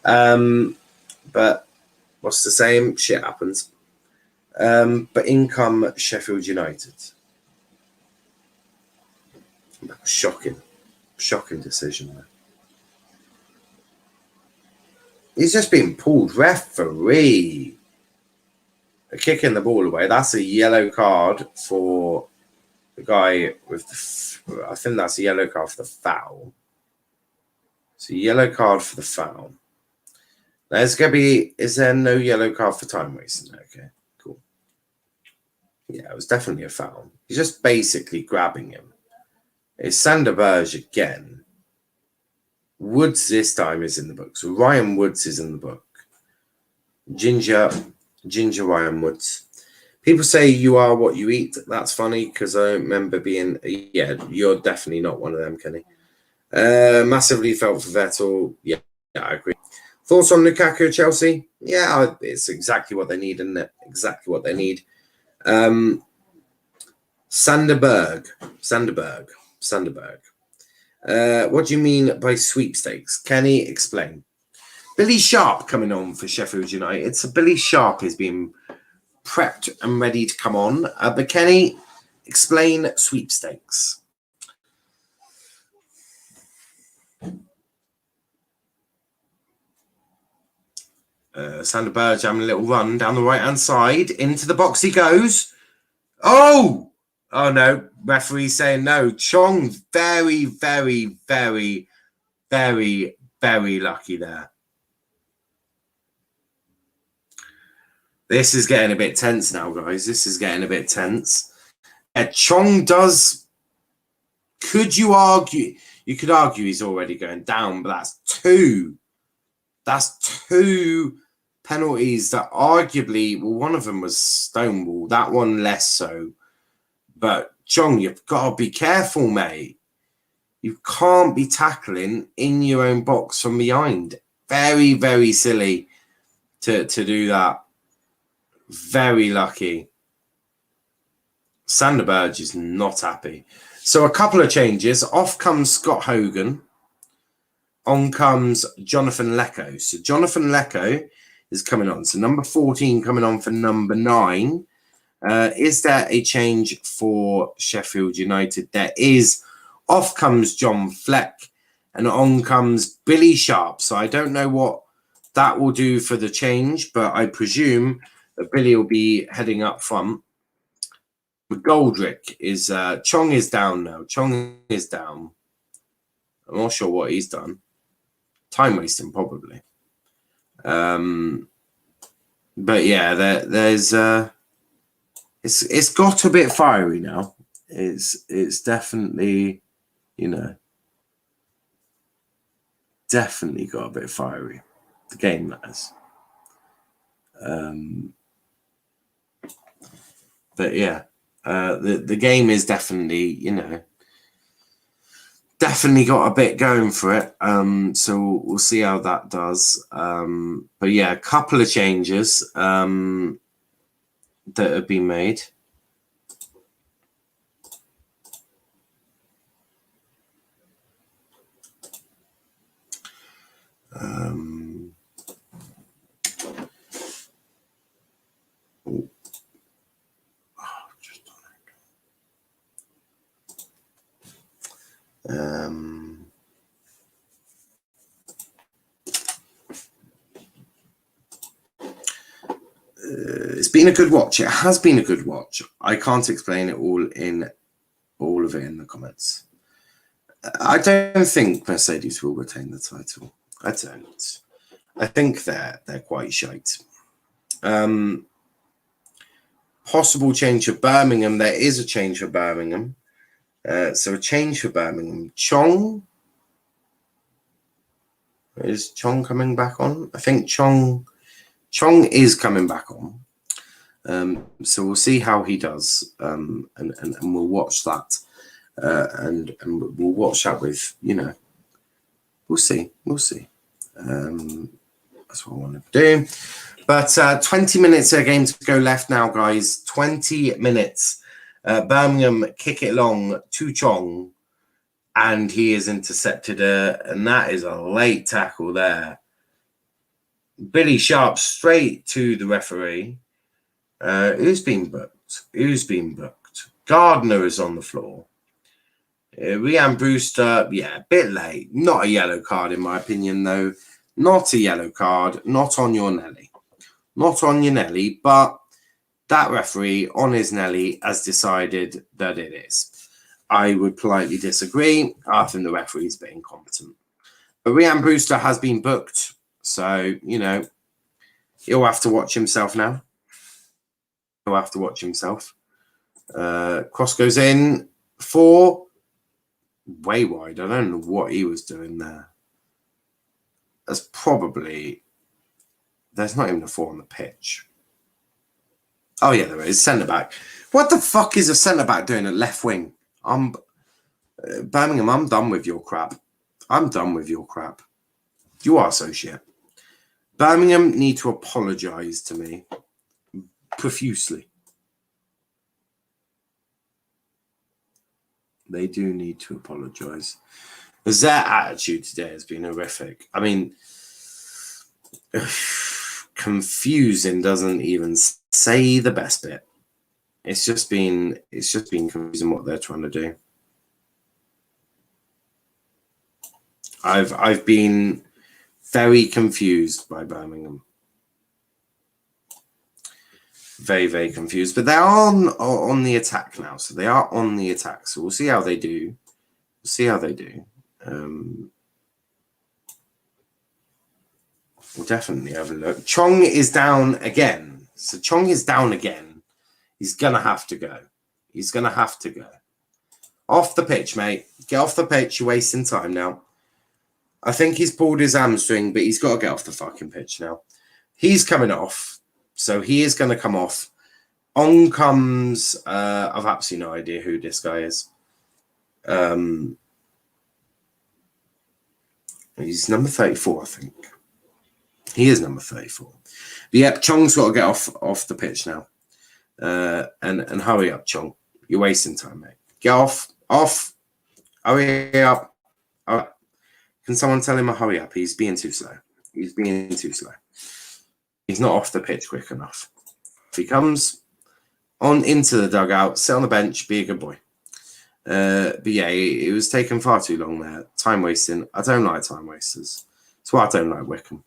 But what's the same? Shit happens. But in come Sheffield United. Shocking decision there. He's just been pulled. Referee. Kicking the ball away. That's a yellow card for the guy with the... I think that's a yellow card for the foul. It's a yellow card for the foul. There's going to be... Is there no yellow card for time wasting? Okay, cool. Yeah, it was definitely a foul. He's just basically grabbing him. It's Sander Berge again. Woods this time is in the book. So Ryan Woods is in the book. Ginger Ryan Woods. People say you are what you eat. That's funny because I remember being, yeah, you're definitely not one of them, Kenny. Massively felt for Vettel. Yeah, I agree. Thoughts on Lukaku, Chelsea? Yeah, it's exactly what they need, isn't it? Exactly what they need. Sanderberg. What do you mean by sweepstakes? Kenny, explain. Billy Sharp coming on for Sheffield United. So Billy Sharp is being prepped and ready to come on. But Kenny, explain sweepstakes. Sander Berge having a little run down the right-hand side. Into the box he goes. Oh no. Referee saying no. Chong, very, very, very, very, very lucky there. This is getting a bit tense now, guys. This is getting a bit tense. Chong does... Could you argue... You could argue he's already going down, but that's two. That's two penalties that arguably... Well, one of them was Stonewall. That one less so. But, Chong, you've got to be careful, mate. You can't be tackling in your own box from behind. Very, very silly to do that. Very lucky. Sander Berge is not happy. So a couple of changes. Off comes Scott Hogan. On comes Jonathan Lecco. So Jonathan Lecco is coming on. So number 14 coming on for number 9. Is there a change for Sheffield United? There is. Off comes John Fleck. And on comes Billy Sharp. So I don't know what that will do for the change, but I presume that Billy will be heading up front. McGoldrick is... Chong is down now. Chong is down. I'm not sure what he's done. Time wasting, probably. But yeah, there's... It's got a bit fiery now. It's definitely, you know... Definitely got a bit fiery. The game matters. But yeah, the game is definitely, you know, definitely got a bit going for it. So we'll see how that does. But yeah, a couple of changes that have been made. It's been a good watch. It has been a good watch. I can't explain it all of it in the comments. I don't think Mercedes will retain the title. I don't. I think they're quite shite. Possible change for Birmingham. There is a change for Birmingham. So a change for Birmingham. Chong. Is Chong coming back on? I think Chong is coming back on. So we'll see how he does. And we'll watch that. And we'll watch that with, you know, we'll see. That's what I want to do. But 20 minutes of a game to go left now, guys. 20 minutes. Birmingham kick it long to Chong. And he is intercepted. And that is a late tackle there. Billy Sharp straight to the referee. Who's been booked? Gardner is on the floor. Rhian Brewster, yeah, a bit late. Not a yellow card, in my opinion, though. Not a yellow card. Not on your Nelly. Not on your Nelly, but that referee on his Nelly has decided that it is. I would politely disagree. I think the referee is a bit incompetent. But Rhian Brewster has been booked. So, you know, he'll have to watch himself now. He'll have to watch himself. Cross goes in for way wide. I don't know what he was doing there. There's not even a 4 on the pitch. Oh yeah, there is. Centre back. What the fuck is a centre back doing at left wing? Birmingham, I'm done with your crap. I'm done with your crap. You are so shit. Birmingham need to apologise to me profusely. They do need to apologise. Because their attitude today has been horrific. I mean, confusing doesn't even say the best bit. It's just been confusing what they're trying to do. I've been very confused by Birmingham. Very, very confused. But they're on the attack now. So they are on the attack. So we'll see how they do. We'll definitely have a look. Chong is down again. So Chong is down again. He's going to have to go. Off the pitch, mate. Get off the pitch. You're wasting time now. I think he's pulled his hamstring, but he's got to get off the fucking pitch now. He's coming off. So he is going to come off. On comes... I've absolutely no idea who this guy is. He's number 34, I think. He is number 34. But yep, Chong's got to get off the pitch now. And hurry up, Chong. You're wasting time, mate. Get off. Hurry up. All right. Can someone tell him to hurry up? He's being too slow. He's not off the pitch quick enough. If he comes on into the dugout, sit on the bench, be a good boy. But yeah, it was taking far too long there. Time wasting. I don't like time wasters. That's why I don't like Wickham.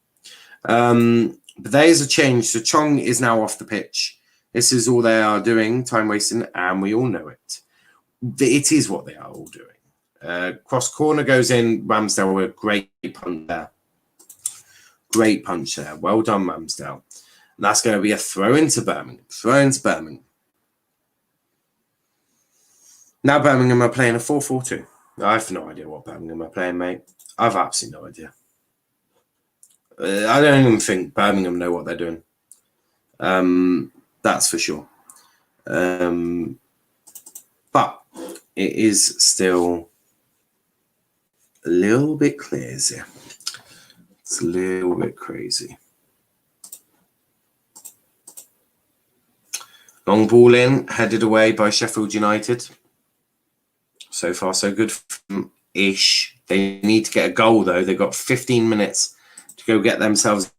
But there is a change. So Chong is now off the pitch. This is all they are doing, time wasting, and we all know it. It is what they are all doing. Cross corner goes in. Ramsdale with a great punch there. Great punch there. Well done, Ramsdale. And that's going to be a throw into Birmingham. Now Birmingham are playing a 4-4-2. I have no idea what Birmingham are playing, mate. I've absolutely no idea. I don't even think Birmingham know what they're doing. That's for sure. But it is still a little bit crazy. It's a little bit crazy. Long ball in, headed away by Sheffield United. So far, so good ish. They need to get a goal, though. They've got 15 minutes to go get themselves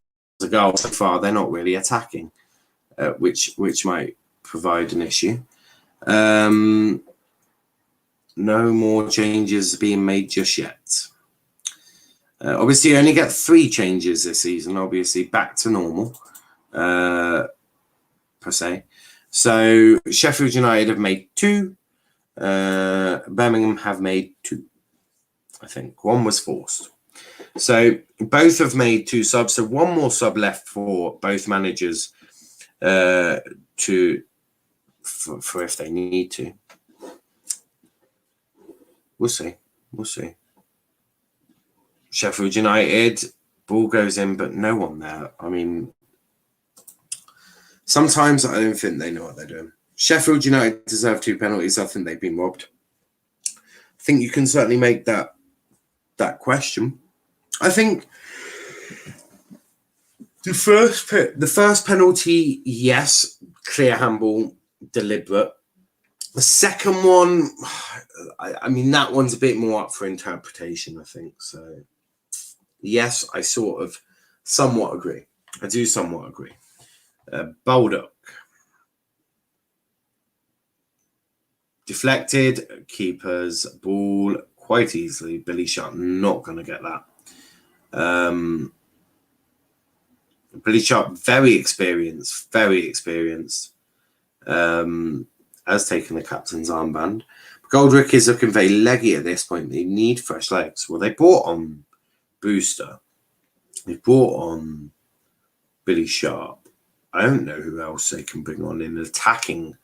a goal. So far, they're not really attacking, which might provide an issue. No more changes being made just yet. Obviously, you only get 3 changes this season. Obviously, back to normal, per se. So Sheffield United have made 2. Birmingham have made 2. I think 1 was forced. So both have made 2 subs. So 1 more sub left for both managers for if they need to. We'll see. Sheffield United, ball goes in, but no one there. I mean, sometimes I don't think they know what they're doing. Sheffield United deserve 2 penalties. I think they've been robbed. I think you can certainly make that question. I think the first penalty, yes, clear handball, deliberate. The second one, I mean, that one's a bit more up for interpretation, I think. So, yes, I sort of somewhat agree. I do somewhat agree. Baldock. Deflected, keeper's ball quite easily. Billy Sharp not going to get that. Billy Sharp, very experienced. Has taken the captain's armband. Goldrick is looking very leggy at this point. They need fresh legs. Well, they brought on Booster. They brought on Billy Sharp. I don't know who else they can bring on in attacking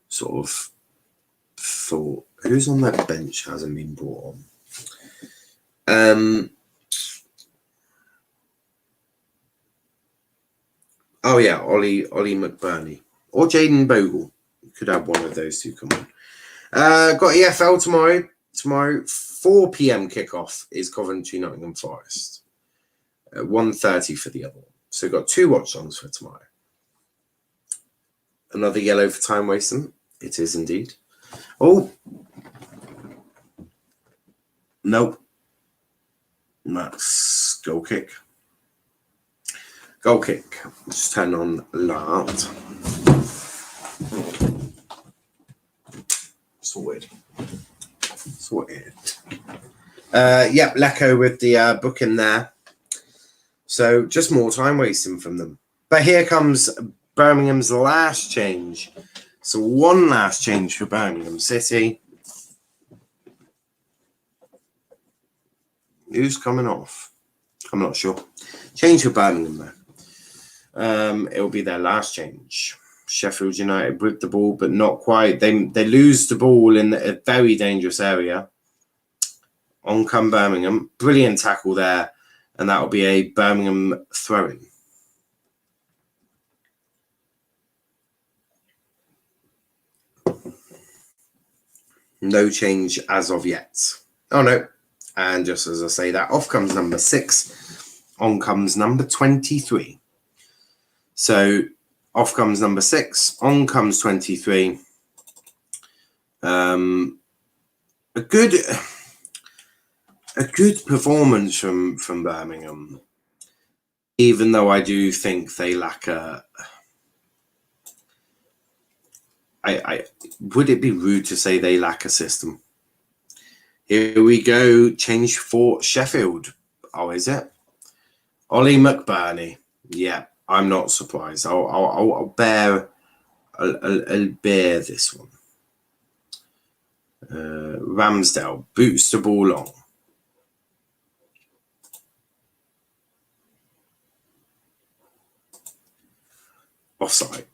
sort of thought, who's on that bench hasn't been brought on? Oh yeah, Ollie McBurney or Jaden Bogle. Could have one of those two come on. Got EFL tomorrow. Tomorrow, 4 p.m. kickoff is Coventry Nottingham Forest. 1:30 for the other one. So we've got 2 watch-alongs for tomorrow. Another yellow for time wasting. It is indeed. Oh. Nope. That's goal kick. Goal kick. Just turn on that. Sorted. Yep, Lecco with the book in there. So just more time wasting from them. But here comes Birmingham's last change. So one last change for Birmingham City. Who's coming off? I'm not sure. Change for Birmingham though. It will be their last change. Sheffield United with the ball, but not quite. They lose the ball in a very dangerous area. On come Birmingham. Brilliant tackle there. And that will be a Birmingham throw-in. No change as of yet. Oh, no. And just as I say that, off comes number 6. On comes number 23. So off comes number 6. On comes 23. A good performance from Birmingham, even though I do think they lack would it be rude to say they lack a system? Here we go. Change for Sheffield. Oh, is it? Ollie McBurney. Yeah, I'm not surprised. I'll bear this one. Ramsdale boots the ball long. Offside.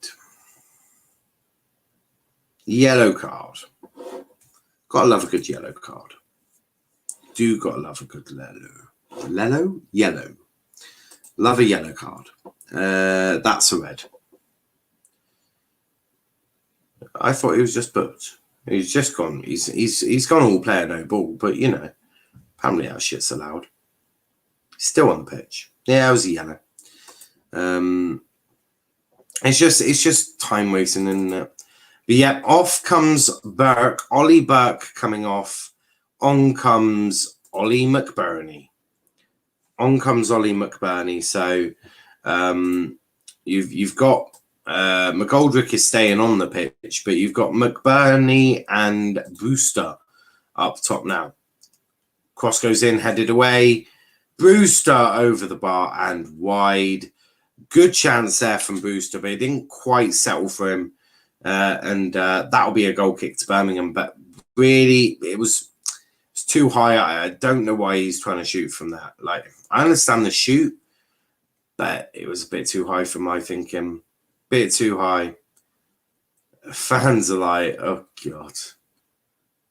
Yellow card. Gotta love a good yellow card. Do gotta love a good yellow. Love a yellow card. That's a red. I thought he was just booked. He's just gone. He's gone all player no ball. But you know, apparently that shit's allowed. He's still on the pitch. Yeah, it was a yellow. It's just time wasting, isn't it? But yeah, off comes Burke. Ollie Burke coming off. On comes Ollie McBurney. So you've got McGoldrick is staying on the pitch, but you've got McBurney and Brewster up top now. Cross goes in, headed away. Brewster over the bar and wide. Good chance there from Brewster, but it didn't quite settle for him. And that'll be a goal kick to Birmingham. But really, it's too high. I don't know why he's trying to shoot from that. Like, I understand the shoot, but it was a bit too high for my thinking. Bit too high. Fans are like, oh God.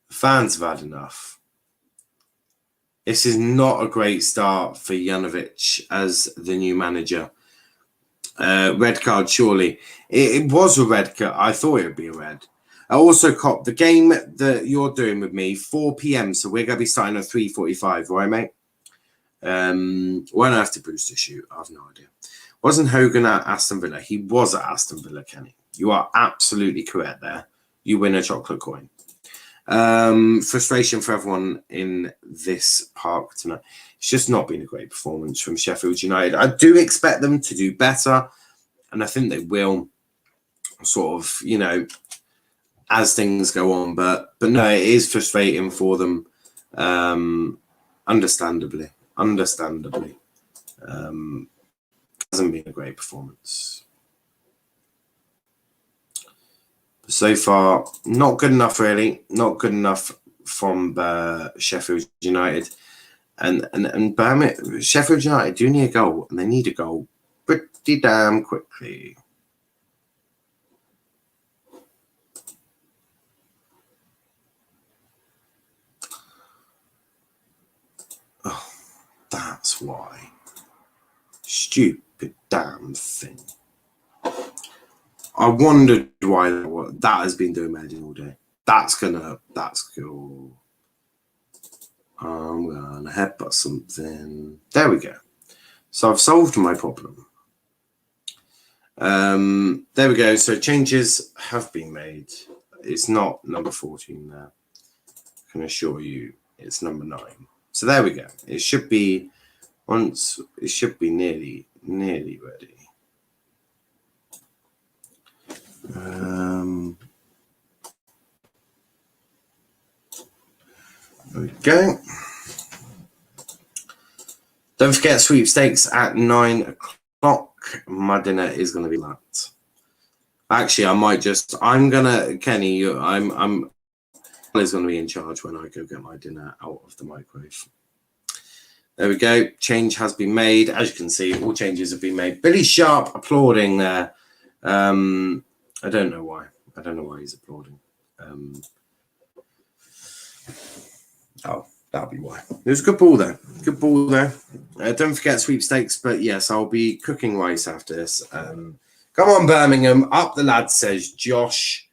Fans have had enough. This is not a great start for Janovic as the new manager. Red card, surely. It was a red card. I thought it would be a red. I also caught the game that you're doing with me, 4 p.m. So we're going to be starting at 3:45, right, mate? Won't have to boost the shoot. I have no idea. Wasn't Hogan at Aston Villa? He was at Aston Villa, Kenny. You are absolutely correct there. You win a chocolate coin. Frustration for everyone in this park tonight. It's just not been a great performance from Sheffield United. I do expect them to do better, and I think they will, sort of, you know, as things go on. But no, it is frustrating for them, understandably. Hasn't been a great performance. So far, not good enough, really. Not good enough from Sheffield United. And Birmingham, Sheffield United do need a goal, and they need a goal pretty damn quickly. That's why. Stupid damn thing. I wondered why that has been doing magic all day. That's cool. I'm gonna headbutt something. There we go. So I've solved my problem. There we go. So changes have been made. It's not number 14 now. I can assure you it's number 9. So there we go. It should be nearly ready. There we go. Don't forget sweepstakes at 9 o'clock. My dinner is going to be that. Actually, Kenny, I'm is going to be in charge when I go get my dinner out of the microwave. There we go. Change has been made. As you can see, all changes have been made. Billy Sharp applauding there. I don't know why. I don't know why he's applauding. Oh, that'll be why. It was a good ball there. Good ball there. Don't forget sweepstakes, but yes, I'll be cooking rice after this. Come on, Birmingham. Up the lad, says Josh.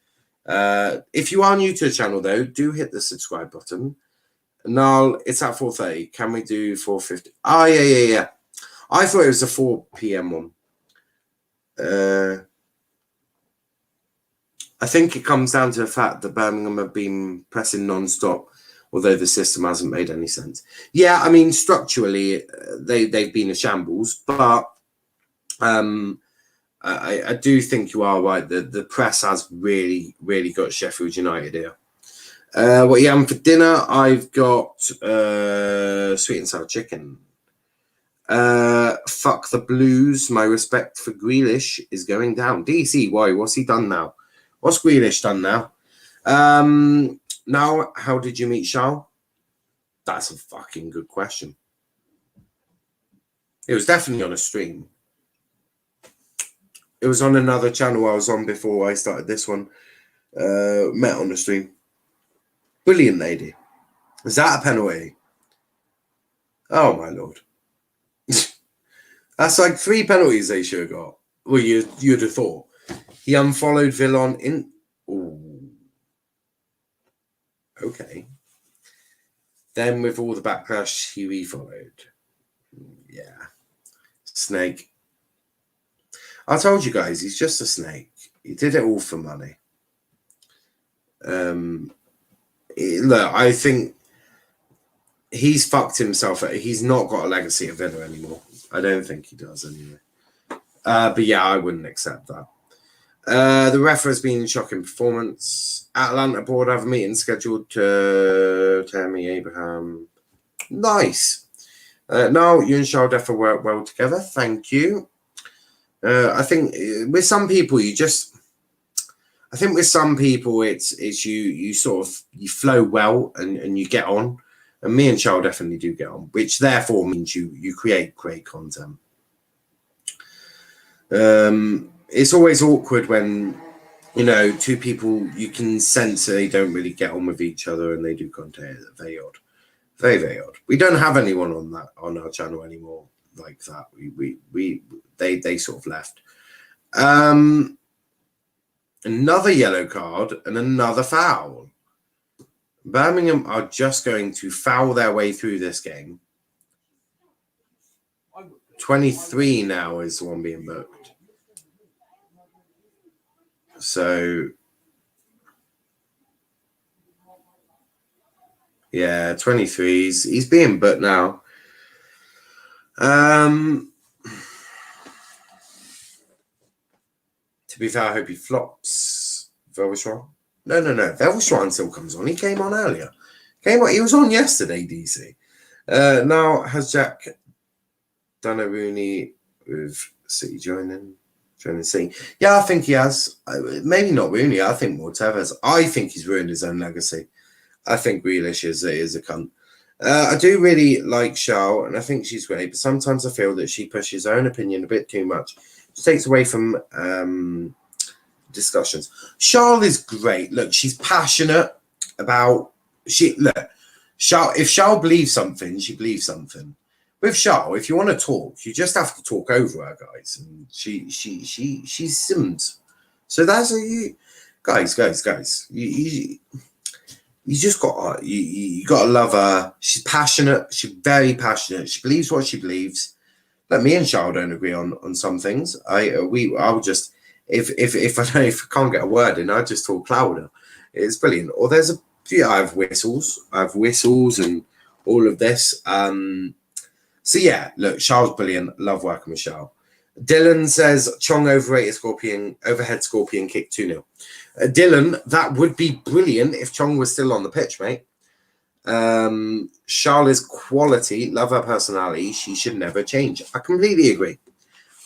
If you are new to the channel, though, do hit the subscribe button. Niall, it's at 4:30. Can we do 4:50? Oh, yeah. I thought it was a 4 p.m. one. I think it comes down to the fact that Birmingham have been pressing non-stop, although the system hasn't made any sense. Yeah, I mean, structurally, they've been a shambles, but I do think you are right. The press has really got Sheffield United here. What you having for dinner? I've got sweet and sour chicken. Fuck the Blues. My respect for Grealish is going down. DC, why? What's he done now? What's Grealish done now? Now, how did you meet Charles? That's a fucking good question. It was definitely on a stream. It was on another channel I was on before I started this one. Met on the stream. Brilliant lady. Is that a penalty? Oh, my Lord. That's like 3 penalties they should have got. Well, you'd have thought. He unfollowed Villon in... Ooh. Okay. Then with all the backlash, he refollowed. Yeah. Snake. I told you guys, he's just a snake. He did it all for money. Look, I think he's fucked himself. He's not got a legacy at Villa anymore. I don't think he does anyway. But yeah, I wouldn't accept that. The ref has been shocking performance. Atlanta board have a meeting scheduled to Tammy Abraham. Nice. No, you and Charles Deffer work well together. Thank you. I think with some people, it's you sort of, you flow well and you get on. And me and Charles definitely do get on, which therefore means you create great content. It's always awkward when, two people, you can sense they don't really get on with each other and they do content. Very odd. Very odd. We don't have anyone on our channel anymore like that. They sort of left. Another yellow card and another foul. Birmingham are just going to foul their way through this game. 23 now is the one being booked. So, yeah, 23. He's being booked now. To be fair, I hope he flops. Velvishwan? No. Velvishwan still comes on. He came on earlier. He was on yesterday, DC. Now, has Jack done a Rooney with City joining City? Yeah, I think he has. Maybe not Rooney. I think more Tevez. I think he's ruined his own legacy. I think Grealish is a cunt. I do really like Charles, and I think she's great, but sometimes I feel that she pushes her own opinion a bit too much. She takes away from discussions. Charles is great. Look, she's passionate about... If Charles believes something, she believes something. with Charlotte, if you want to talk, you just have to talk over her, guys. And she's Sims. So that's you guys. You just got you got to love her. She's passionate. She's very passionate. She believes what she believes. Like me and Charles don't agree on some things. I'll just if I can't get a word in, I just talk louder. It's brilliant. Or there's a few. I have whistles and all of this. So yeah, look, Charles brilliant. Love working with Charles. Dylan says Chong overhead scorpion kick 2-0. Dylan, that would be brilliant if Chong was still on the pitch, mate. Charlotte's quality, love her personality, she should never change. I completely agree.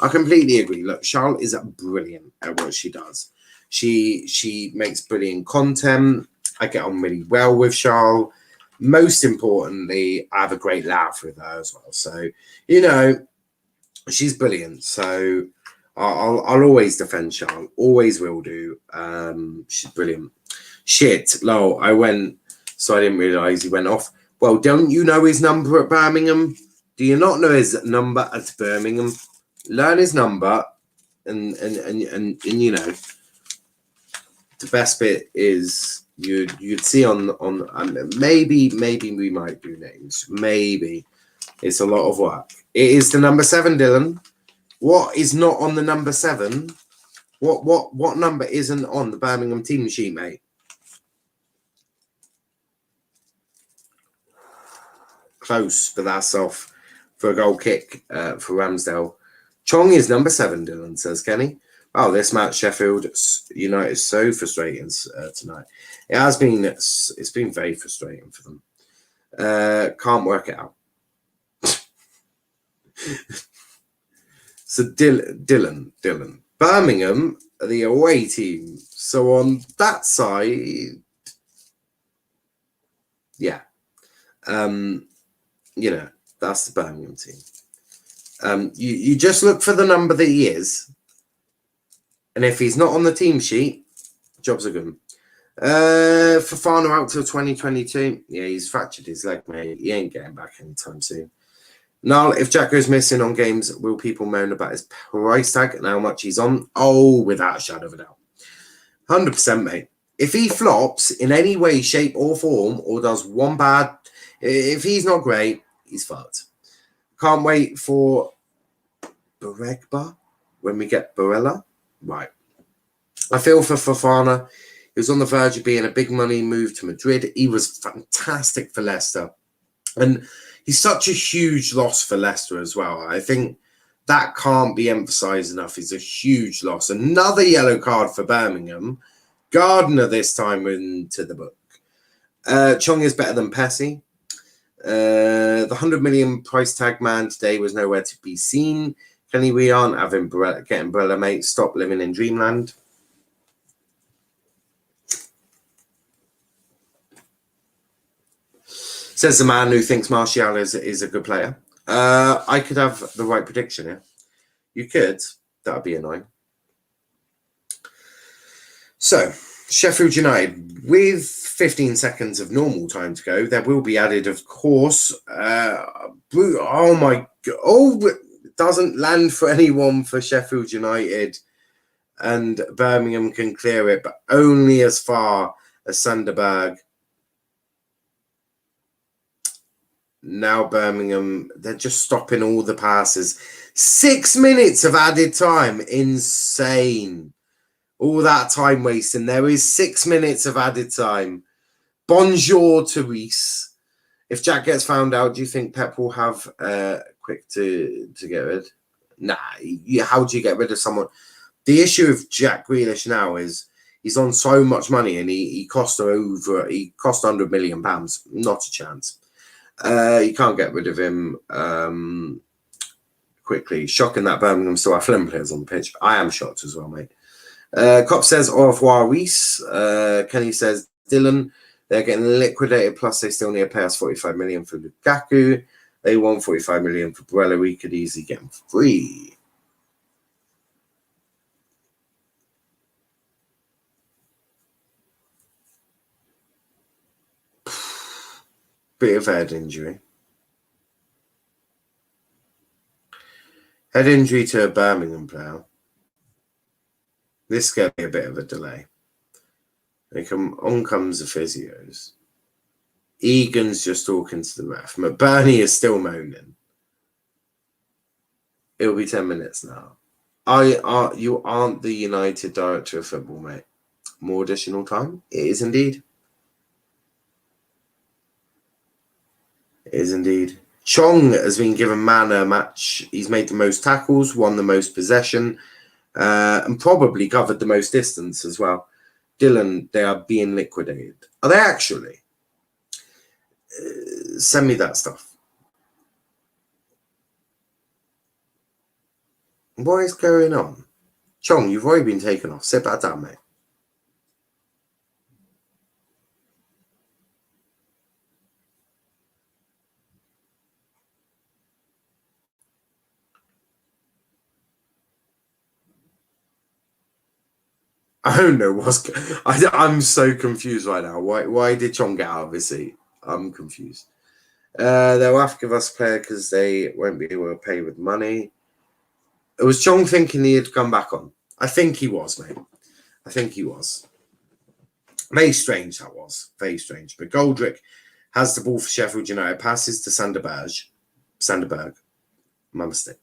Look, Charlotte is brilliant at what she does. She makes brilliant content. I get on really well with Charlotte. Most importantly, I have a great laugh with her as well. So, she's brilliant. So I'll always defend Charlotte. Always will do. She's brilliant. Shit, lol. I went, so I didn't realise he went off. Well, don't you know his number at Birmingham? Do you not know his number at Birmingham? Learn his number, and the best bit is you'd see on maybe we might do names. Maybe it's a lot of work. It is the number 7, Dylan. What is not on the number 7? What number isn't on the Birmingham team sheet, mate? Close, but that's off for a goal kick for Ramsdale. Chong is number 7, Dylan, says Kenny. Oh, this match, Sheffield United, is so frustrating tonight. It's been very frustrating for them. Can't work it out. So Dylan, Birmingham are the away team. So on that side, yeah, that's the Birmingham team. You just look for the number that he is, and if he's not on the team sheet, jobs are good. Fofana out till 2022. Yeah, he's fractured his leg, mate. He ain't getting back anytime soon. Niall, if Jack goes missing on games, will people moan about his price tag and how much he's on? Oh, without a shadow of a doubt. 100%, mate. If he flops in any way, shape, or form, or does one bad, if he's not great, he's fucked. Can't wait for Baregba when we get Barella. Right. I feel for Fofana. He was on the verge of being a big money move to Madrid. He was fantastic for Leicester. And he's such a huge loss for Leicester as well. I think that can't be emphasised enough. He's a huge loss. Another yellow card for Birmingham. Gardner this time into the book. Chong is better than Pessi. The 100 million price tag man today was nowhere to be seen. Kenny, we aren't getting Barella, mate. Stop living in dreamland. Says the man who thinks Martial is a good player. I could have the right prediction here. You could. That would be annoying. So, Sheffield United, with 15 seconds of normal time to go, there will be added, of course. Oh, my God. Oh, it doesn't land for anyone for Sheffield United. And Birmingham can clear it, but only as far as Sanderberg. Now Birmingham, they're just stopping all the passes. 6 minutes of added time. Insane. All that time wasting. There is 6 minutes of added time. Bonjour to Reese. If Jack gets found out, do you think Pep will have quick to get rid? Nah. How do you get rid of someone? The issue with Jack Grealish now is he's on so much money and he cost £100 million. Not a chance. You can't get rid of him quickly. Shocking that Birmingham still have Fulham players on the pitch. I am shocked as well, mate. Cop says au revoir, Reese. Kenny says Dylan, they're getting liquidated, plus they still need to pay us 45 million for Lukaku. They want 45 million for Barella. We could easily get him free. Bit of head injury. Head injury to a Birmingham player. This is going to be a bit of a delay. On comes the physios. Egan's just talking to the ref. McBurney is still moaning. It'll be 10 minutes now. You aren't the United director of football, mate. More additional time? It is indeed. It is indeed. Chong has been given man a match. He's made the most tackles, won the most possession, and probably covered the most distance as well. Dylan, they are being liquidated. Are they actually? Send me that stuff. What is going on? Chong, you've already been taken off. Sit back down, mate. I don't know what's. I'm so confused right now. Why did Chong get out of his seat? I'm confused. They'll have to give us a player because they won't be able to pay with money. It was Chong thinking he had come back on. I think he was, mate. I think he was. Very strange that was. Very strange. But Goldrick has the ball for Sheffield United. Passes to Sanderberg. My mistake.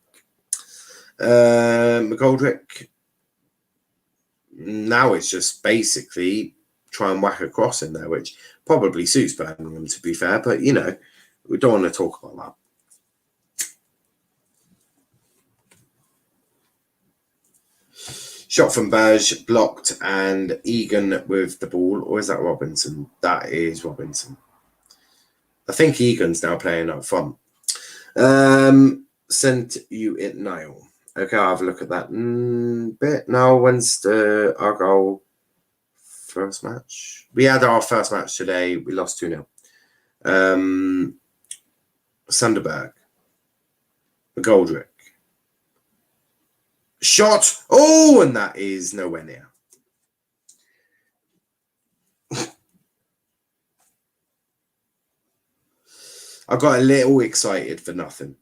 McGoldrick. Now it's just basically try and whack a cross in there, which probably suits Birmingham, to be fair. But, you know, we don't want to talk about that. Shot from Berge, blocked, and Egan with the ball. Or is that Robinson? That is Robinson. I think Egan's now playing up front. Sent you it, Niall. Okay, I'll have a look at that bit. Now, when's our goal? First match? We had our first match today. We lost 2-0. Sanderberg. McGoldrick. Shot. Oh, and that is nowhere near. I got a little excited for nothing.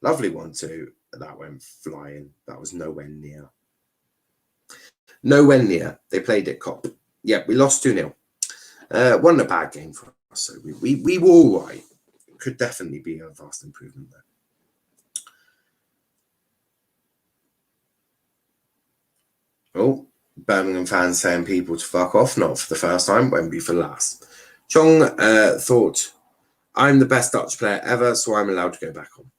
Lovely one too. That went flying. That was nowhere near. Nowhere near. They played it cop. Yeah, we lost 2-0. Wasn't a bad game for us. So we were all right. Could definitely be a vast improvement there. Oh, Birmingham fans saying people to fuck off. Not for the first time. Won't be for last. Chong thought, I'm the best Dutch player ever, so I'm allowed to go back on.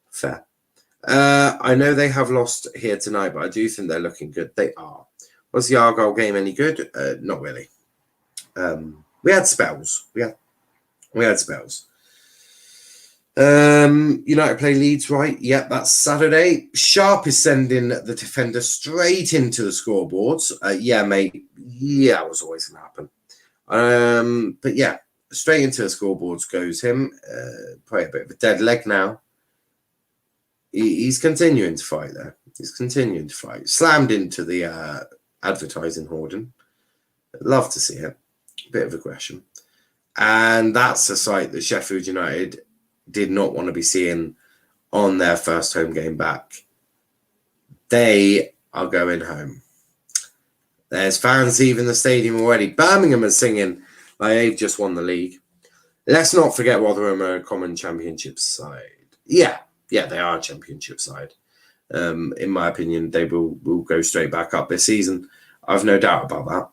Fair. I know they have lost here tonight, but I do think they're looking good. They are. Was the Argyle game any good? Not really. We had spells. We had spells. United play Leeds, right? Yep, that's Saturday. Sharp is sending the defender straight into the scoreboards. Yeah, mate. Yeah, that was always going to happen. But yeah, straight into the scoreboards goes him. Probably a bit of a dead leg now. He's continuing to fight there. He's continuing to fight. Slammed into the advertising hoarding. Love to see it. Bit of aggression. And that's a sight that Sheffield United did not want to be seeing on their first home game back. They are going home. There's fans leaving the stadium already. Birmingham is singing like they've just won the league. Let's not forget Rotherham are a common championship side. Yeah, they are a championship side. In my opinion, they will go straight back up this season. I've no doubt about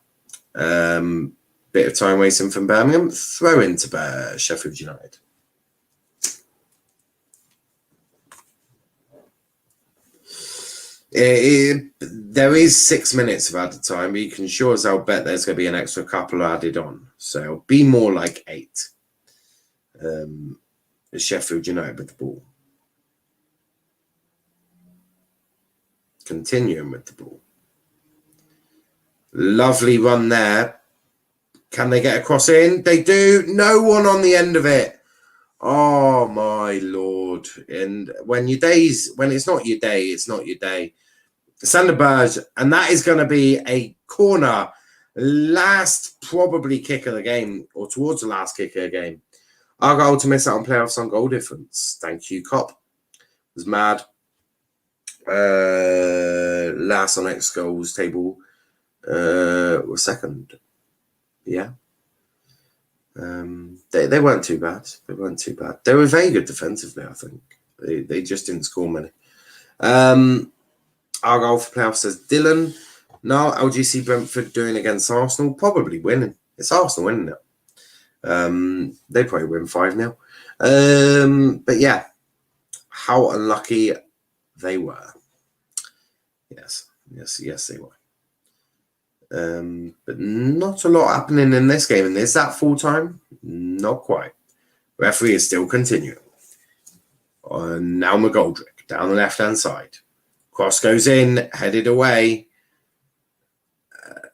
that. Bit of time wasting from Birmingham. Throw into Sheffield United. There is 6 minutes of added time, but you can sure as hell bet there's going to be an extra couple added on. So it'll be more like 8. Sheffield United with the ball. Continuing with the ball. Lovely run there. Can they get a cross in? They do. No one on the end of it. Oh, my Lord. And when it's not your day, it's not your day. Sanderberg, and that is going to be a corner. Last probably kick of the game, or towards the last kick of the game. Our goal to miss out on playoffs on goal difference. Thank you, Cop. Was mad. last on X goals table, were second. Yeah. They weren't too bad. They weren't too bad. They were very good defensively, I think. They just didn't score many. Our goal for playoffs says Dylan. No, LGC Brentford doing against Arsenal, probably winning. It's Arsenal winning it. They probably win 5-0. But yeah, how unlucky they were. Yes, they were. But not a lot happening in this game. And is that full time? Not quite. Referee is still continuing. Now McGoldrick down the left hand side. Cross goes in, headed away.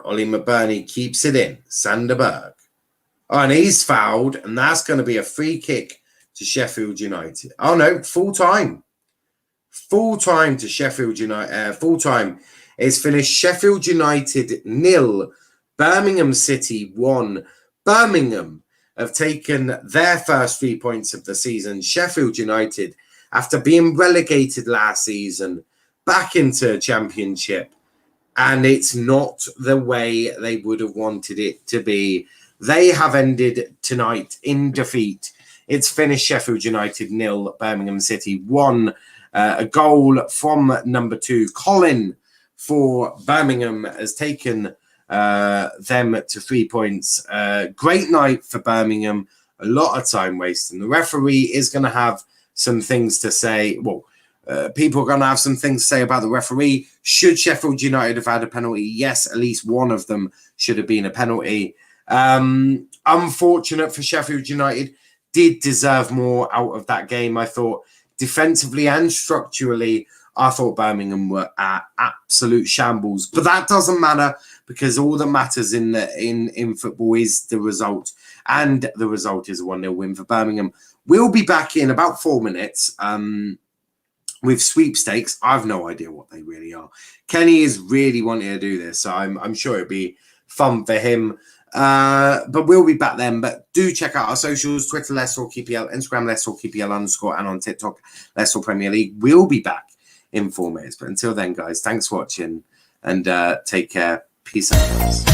Ollie McBurney keeps it in. Sanderberg. Oh, and he's fouled, and that's going to be a free kick to Sheffield United. Oh no, full time. Full time to Sheffield United. Full time. It's finished Sheffield United 0, Birmingham City 1. Birmingham have taken their first 3 points of the season. Sheffield United, after being relegated last season, back into Championship. And it's not the way they would have wanted it to be. They have ended tonight in defeat. It's finished Sheffield United 0, Birmingham City 1. A goal from number 2, Colin, for Birmingham has taken them to 3 points. Great night for Birmingham. A lot of time wasting. The referee is going to have some things to say. Well, people are going to have some things to say about the referee. Should Sheffield United have had a penalty? Yes, at least one of them should have been a penalty. Unfortunate for Sheffield United. Did deserve more out of that game. I thought defensively and structurally, I thought Birmingham were at absolute shambles. But that doesn't matter, because all that matters in football is the result. And the result is a 1-0 win for Birmingham. We'll be back in about 4 minutes with sweepstakes. I have no idea what they really are. Kenny is really wanting to do this, so I'm sure it'll be fun for him. But we'll be back then. But do check out our socials: Twitter, Let's Talk EPL, Instagram, Let's Talk EPL _ and on TikTok, Let's Talk Premier League. We'll be back in 4 minutes. But until then, guys, thanks for watching and take care. Peace out.